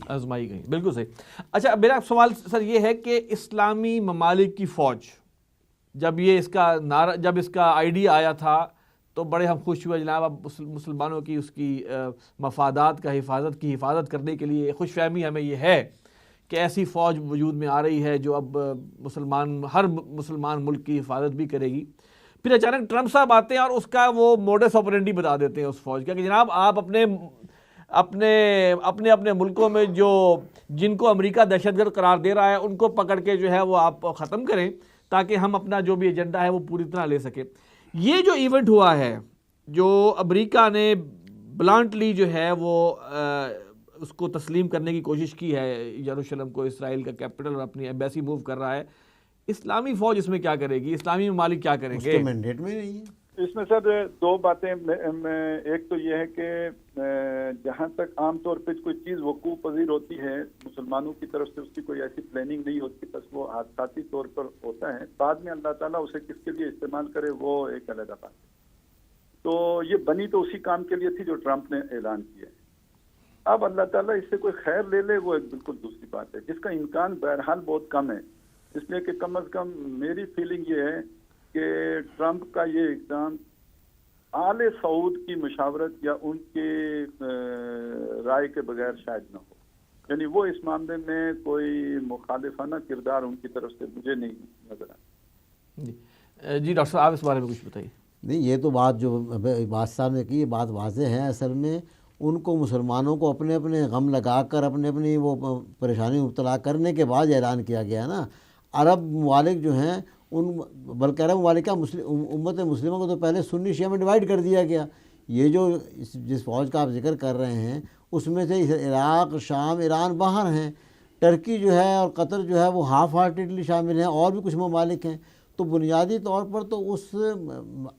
بالکل صحیح. اچھا میرا سوال سر یہ ہے کہ اسلامی ممالک کی فوج جب اس کا آئیڈیا آیا تھا تو بڑے ہم خوش ہوئے جناب. اب مسلمانوں کی اس کی مفادات کا حفاظت کرنے کے لیے خوش فہمی ہمیں یہ ہے کہ ایسی فوج وجود میں آ رہی ہے جو اب ہر مسلمان ملک کی حفاظت بھی کرے گی. پھر اچانک ٹرمپ صاحب آتے ہیں اور اس کا وہ موڈس آپرینڈی بتا دیتے ہیں اس فوج کا کہ جناب آپ اپنے ملکوں میں جن کو امریکہ دہشت گرد قرار دے رہا ہے ان کو پکڑ کے جو ہے وہ آپ ختم کریں تاکہ ہم اپنا جو بھی ایجنڈا ہے وہ پوری طرح لے سکیں. یہ جو ایونٹ ہوا ہے جو امریکہ نے بلانٹلی جو ہے وہ اس کو تسلیم کرنے کی کوشش کی ہے یروشلم کو اسرائیل کا کیپٹل اور اپنی ایمبیسی موو کر رہا ہے, اسلامی فوج اس میں کیا کرے گی؟ اسلامی ممالک کیا کریں گے؟ مینڈیٹ میں نہیں ہے. اس میں سر دو باتیں. ایک تو یہ ہے کہ جہاں تک عام طور پہ کوئی چیز وقوع پذیر ہوتی ہے مسلمانوں کی طرف سے اس کی کوئی ایسی پلاننگ نہیں ہوتی, بس وہ حادثاتی طور پر ہوتا ہے. بعد میں اللہ تعالیٰ اسے کس کے لیے استعمال کرے وہ ایک علیحدہ بات ہے. تو یہ بنی تو اسی کام کے لیے تھی جو ٹرمپ نے اعلان کیا ہے. اب اللہ تعالیٰ اس سے کوئی خیر لے لے وہ ایک بالکل دوسری بات ہے جس کا امکان بہرحال بہت کم ہے. اس لیے کہ کم از کم میری فیلنگ یہ ہے کہ ٹرمپ کا یہ اقدام آل سعود کی مشاورت یا ان کی رائے کے بغیر شاید نہ ہو. یعنی وہ اس معاملے میں کوئی مخالفانہ کردار ان کی طرف سے مجھے نہیں نظر آیا. جی ڈاکٹر صاحب آپ اس بارے میں کچھ بتائیے. نہیں, یہ تو بات جو بات صاحب نے کی یہ بات واضح ہے. اصل میں ان کو مسلمانوں کو اپنے اپنے غم لگا کر اپنی وہ پریشانی مبتلا کرنے کے بعد اعلان کیا گیا نا. عرب ممالک جو ہیں بلکہ عرب ممالک کا امت مسلمہ کو تو پہلے سنی شیعہ میں ڈیوائیڈ کر دیا گیا. یہ جو جس فوج کا آپ ذکر کر رہے ہیں اس میں سے عراق, شام, ایران باہر ہیں. ٹرکی جو ہے اور قطر جو ہے وہ ہاف ہارٹیڈلی شامل ہیں, اور بھی کچھ ممالک ہیں. تو بنیادی طور پر تو اس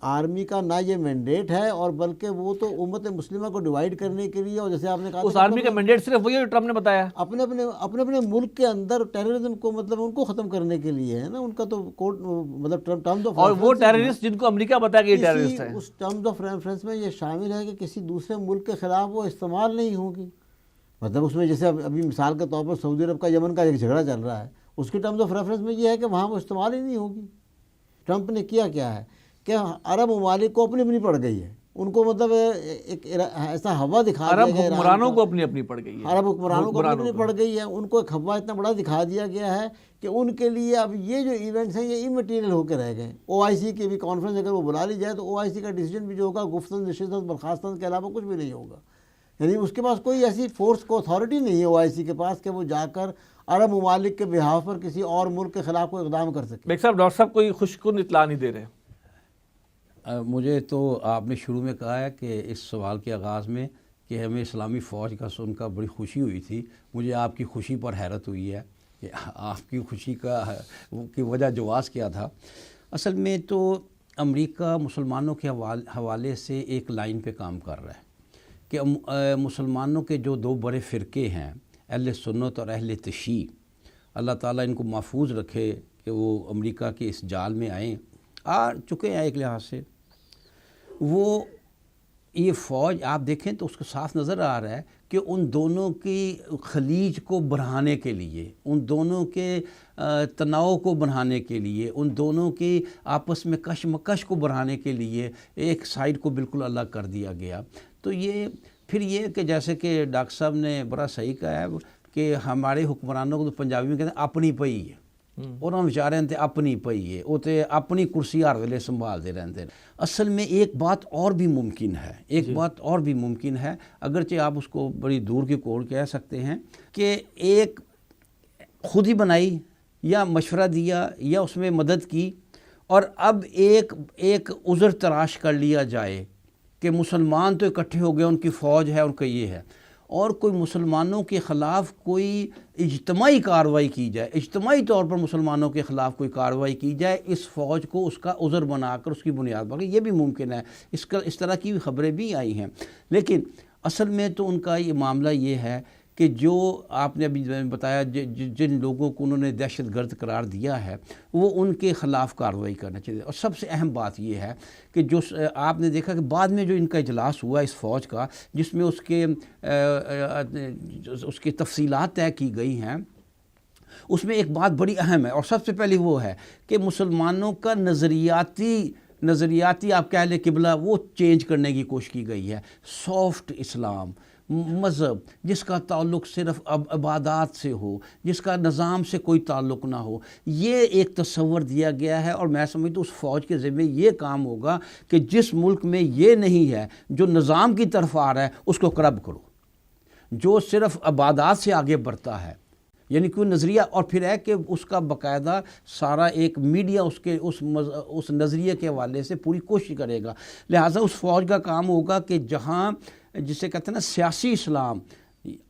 آرمی کا نہ یہ مینڈیٹ ہے اور بلکہ وہ تو امت مسلمہ کو ڈیوائیڈ کرنے کے لیے, اور جیسے آپ نے کہا اس آرمی کا مینڈیٹ صرف وہی ٹرمپ نے بتایا اپنے ملک کے اندر ٹیررزم کو مطلب ان کو ختم کرنے کے لیے ہے نا. ان کا تو کوڈ مطلب ٹرمز آف, اور وہ ٹیررسٹ جن کو امریکہ بتایا کہ یہ ٹیررسٹ ہے, اس ٹرمز آف ریفرنس میں یہ شامل ہے کہ کسی دوسرے ملک کے خلاف وہ استعمال نہیں ہوگی. مطلب اس میں جیسے ابھی مثال کے طور پر سعودی عرب کا یمن کا ایک جھگڑا چل رہا ہے, اس کے ٹرمز آف ریفرنس میں یہ ہے کہ وہاں وہ استعمال ہی نہیں ہوگی. ٹرمپ نے کیا ہے کہ عرب ممالک کو اپنی پڑ گئی ہے. ان کو مطلب ایک ایسا ہوا دکھا دیا گیا, عرب حکمرانوں کو اپنی پڑ گئی ہے, عرب حکمرانوں کو اپنی پڑ گئی ہے. ان کو ایک ہوا اتنا بڑا دکھا دیا گیا ہے کہ ان کے لیے اب یہ جو ایونٹس ہیں یہ امٹیریل ہو کے رہ گئے. OIC کی بھی کانفرنس اگر وہ بلا لی جائے تو OIC کا ڈیسیجن بھی جو ہوگا گفتن نشست برخاستن کے علاوہ کچھ بھی نہیں ہوگا. یعنی اس کے پاس کوئی ایسی فورس کو اتھارٹی نہیں ہے OIC کے پاس کہ وہ جا کر عرب ممالک کے بہاف پر کسی اور ملک کے خلاف کوئی اقدام کر سکے. ڈاکٹر صاحب کوئی خوشکن اطلاع نہیں دے رہے. مجھے تو آپ نے شروع میں کہا ہے کہ اس سوال کے آغاز میں کہ ہمیں اسلامی فوج کا سن کر بڑی خوشی ہوئی تھی. مجھے آپ کی خوشی پر حیرت ہوئی ہے کہ آپ کی خوشی کی وجہ جواز کیا تھا. اصل میں تو امریکہ مسلمانوں کے حوالے سے ایک لائن پہ کام کر رہا ہے کہ مسلمانوں کے جو دو بڑے فرقے ہیں اہل سنت اور اہل تشیع, اللہ تعالیٰ ان کو محفوظ رکھے کہ وہ امریکہ کے اس جال میں آ چکے ہیں. ایک لحاظ سے وہ یہ فوج آپ دیکھیں تو اس کو صاف نظر آ رہا ہے کہ ان دونوں کی خلیج کو بڑھانے کے لیے, ان دونوں کے تناؤ کو بڑھانے کے لیے, ان دونوں کی آپس میں کشمکش کو بڑھانے کے لیے ایک سائڈ کو بالکل الگ کر دیا گیا. تو یہ پھر یہ کہ جیسے کہ ڈاکٹر صاحب نے بڑا صحیح کہا ہے کہ ہمارے حکمرانوں کو تو پنجابی میں کہتے ہیں اپنی پئی ہے, انہوں نے بیچارے ہیں اپنی پئی ہے, وہ تو اپنی کرسی ہر ویلے سنبھالتے رہتے ہیں. اصل میں ایک بات اور بھی ممکن ہے, اگرچہ آپ اس کو بڑی دور کی کوڑ کہہ سکتے ہیں کہ ایک خود ہی بنائی یا مشورہ دیا یا اس میں مدد کی اور اب ایک عذر تراش کر لیا جائے کہ مسلمان تو اکٹھے ہو گئے, ان کی فوج ہے, ان کا یہ ہے, اور کوئی مسلمانوں کے خلاف کوئی اجتماعی کارروائی کی جائے, اجتماعی طور پر مسلمانوں کے خلاف کوئی کارروائی کی جائے, اس فوج کو اس کا عذر بنا کر اس کی بنیاد پر, یہ بھی ممکن ہے. اس طرح کی بھی خبریں بھی آئی ہیں. لیکن اصل میں تو ان کا یہ معاملہ یہ ہے کہ جو آپ نے ابھی بتایا جن لوگوں کو انہوں نے دہشت گرد قرار دیا ہے وہ ان کے خلاف کارروائی کرنا چاہیے. اور سب سے اہم بات یہ ہے کہ جو آپ نے دیکھا کہ بعد میں جو ان کا اجلاس ہوا اس فوج کا جس میں اس کی تفصیلات طے کی گئی ہیں، اس میں ایک بات بڑی اہم ہے اور سب سے پہلی وہ ہے کہ مسلمانوں کا نظریاتی آپ کہہ لیں قبلہ وہ چینج کرنے کی کوشش کی گئی ہے. سافٹ اسلام، مذہب جس کا تعلق صرف عبادات سے ہو، جس کا نظام سے کوئی تعلق نہ ہو، یہ ایک تصور دیا گیا ہے. اور میں سمجھتا ہوں اس فوج کے ذمہ یہ کام ہوگا کہ جس ملک میں یہ نہیں ہے، جو نظام کی طرف آ رہا ہے اس کو کرب کرو. جو صرف عبادات سے آگے بڑھتا ہے، یعنی کوئی نظریہ، اور پھر ہے کہ اس کا باقاعدہ سارا ایک میڈیا اس نظریے کے حوالے سے پوری کوشش کرے گا. لہٰذا اس فوج کا کام ہوگا کہ جہاں جسے کہتے ہیں نا سیاسی اسلام،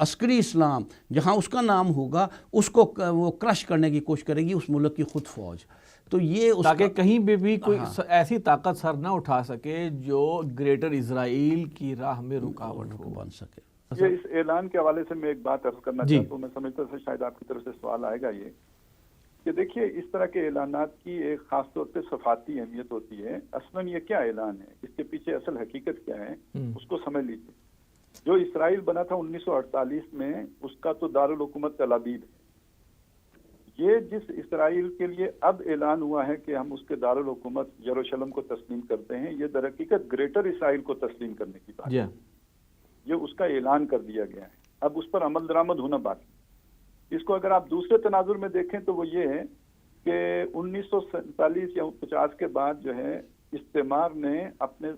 عسکری اسلام، جہاں اس کا نام ہوگا اس کو وہ کرش کرنے کی کوشش کرے گی اس ملک کی خود فوج. تو یہ تاکہ کہیں بھی کوئی ایسی طاقت سر نہ اٹھا سکے جو گریٹر اسرائیل کی راہ میں رکاوٹ ہو بن سکے. یہ اس اعلان کے حوالے سے میں ایک بات عرض کرنا چاہتا ہوں. میں سمجھتا ہوں شاید آپ کی طرف سے سوال آئے گا یہ کہ دیکھیے اس طرح کے اعلانات کی ایک خاص طور پہ صفاتی اہمیت ہوتی ہے. اصلاً یہ کیا اعلان ہے، اس کے پیچھے اصل حقیقت کیا ہے اس کو سمجھ لیجیے. جو اسرائیل بنا تھا 1948 میں، اس کا تو دارالحکومت تل ابیب ہے. یہ جس اسرائیل کے لیے اب اعلان ہوا ہے کہ ہم اس کے دارالحکومت یروشلم کو تسلیم کرتے ہیں، یہ در حقیقت گریٹر اسرائیل کو تسلیم کرنے کی بات ہے. یہ اس کا اعلان کر دیا گیا ہے، اب اس پر عمل درآمد ہونا باقی. اس کو اگر آپ دوسرے تناظر میں دیکھیں تو وہ یہ ہے کہ 1947 یا 50 کے بعد جو ہے استعمار نے اپنے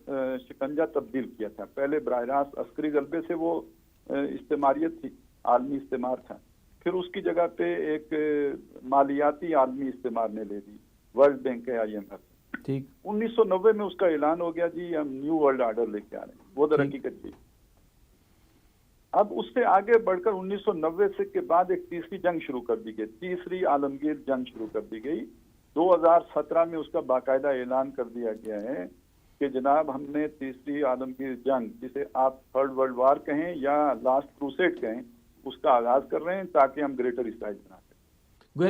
شکنجہ تبدیل کیا تھا. پہلے براہ راست عسکری غلبے سے وہ استعماریت تھی، عالمی استعمار تھا. پھر اس کی جگہ پہ ایک مالیاتی عالمی استعمار نے لے لی، ورلڈ بینک ہے، IMF. 1990 میں اس کا اعلان ہو گیا جی ہم نیو ورلڈ آرڈر لے کے آ رہے ہیں. وہ در حقیقت تھی. اب اس سے آگے بڑھ کر 1990 سے کے بعد ایک تیسری جنگ شروع کر دی گئی، تیسری عالمگیر جنگ شروع کر دی گئی. 2017 میں اس کا باقاعدہ اعلان کر دیا گیا ہے کہ جناب ہم نے تیسری عالمگیر جنگ، جسے آپ تھرڈ ورلڈ وار کہیں یا لاسٹ کروسیڈ کہیں، اس کا آغاز کر رہے ہیں تاکہ ہم گریٹر اسرائیل بنا سکیں.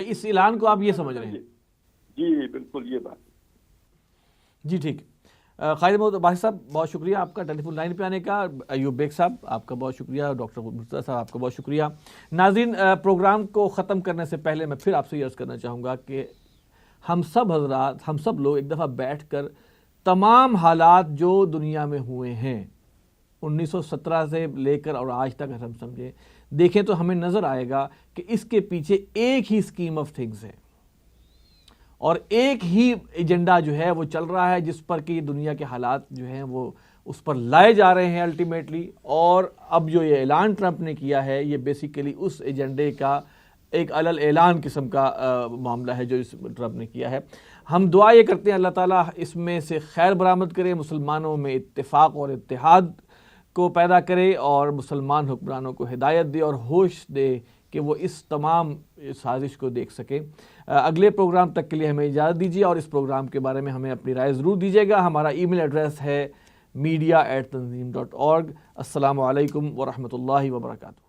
اس اعلان کو آپ یہ سمجھ رہے ہیں؟ جی بالکل یہ بات. جی ٹھیک. خالد محمد عباسی صاحب بہت شکریہ آپ کا ٹیلی فون لائن پہ آنے کا. ایوب بیگ صاحب آپ کا بہت شکریہ. ڈاکٹر مرتضیٰ صاحب آپ کا بہت شکریہ. ناظرین، پروگرام کو ختم کرنے سے پہلے میں پھر آپ سے یہ عرض کرنا چاہوں گا کہ ہم سب حضرات، ہم سب لوگ ایک دفعہ بیٹھ کر تمام حالات جو دنیا میں ہوئے ہیں 1917 سے لے کر اور آج تک اگر ہم سمجھیں دیکھیں تو ہمیں نظر آئے گا کہ اس کے پیچھے ایک ہی اسکیم آف تھنگز ہے اور ایک ہی ایجنڈا جو ہے وہ چل رہا ہے جس پر کہ دنیا کے حالات جو ہیں وہ اس پر لائے جا رہے ہیں الٹیمیٹلی. اور اب جو یہ اعلان ٹرمپ نے کیا ہے یہ بیسیکلی اس ایجنڈے کا ایک علل اعلان قسم کا معاملہ ہے جو اس ٹرمپ نے کیا ہے. ہم دعا یہ کرتے ہیں اللہ تعالیٰ اس میں سے خیر برآمد کرے، مسلمانوں میں اتفاق اور اتحاد کو پیدا کرے اور مسلمان حکمرانوں کو ہدایت دے اور ہوش دے کہ وہ اس تمام سازش کو دیکھ سکیں. اگلے پروگرام تک کے لیے ہمیں اجازت دیجیے اور اس پروگرام کے بارے میں ہمیں اپنی رائے ضرور دیجیے گا. ہمارا ای میل ایڈریس ہے media@tanzeem.org. السلام علیکم ورحمۃ اللہ وبرکاتہ.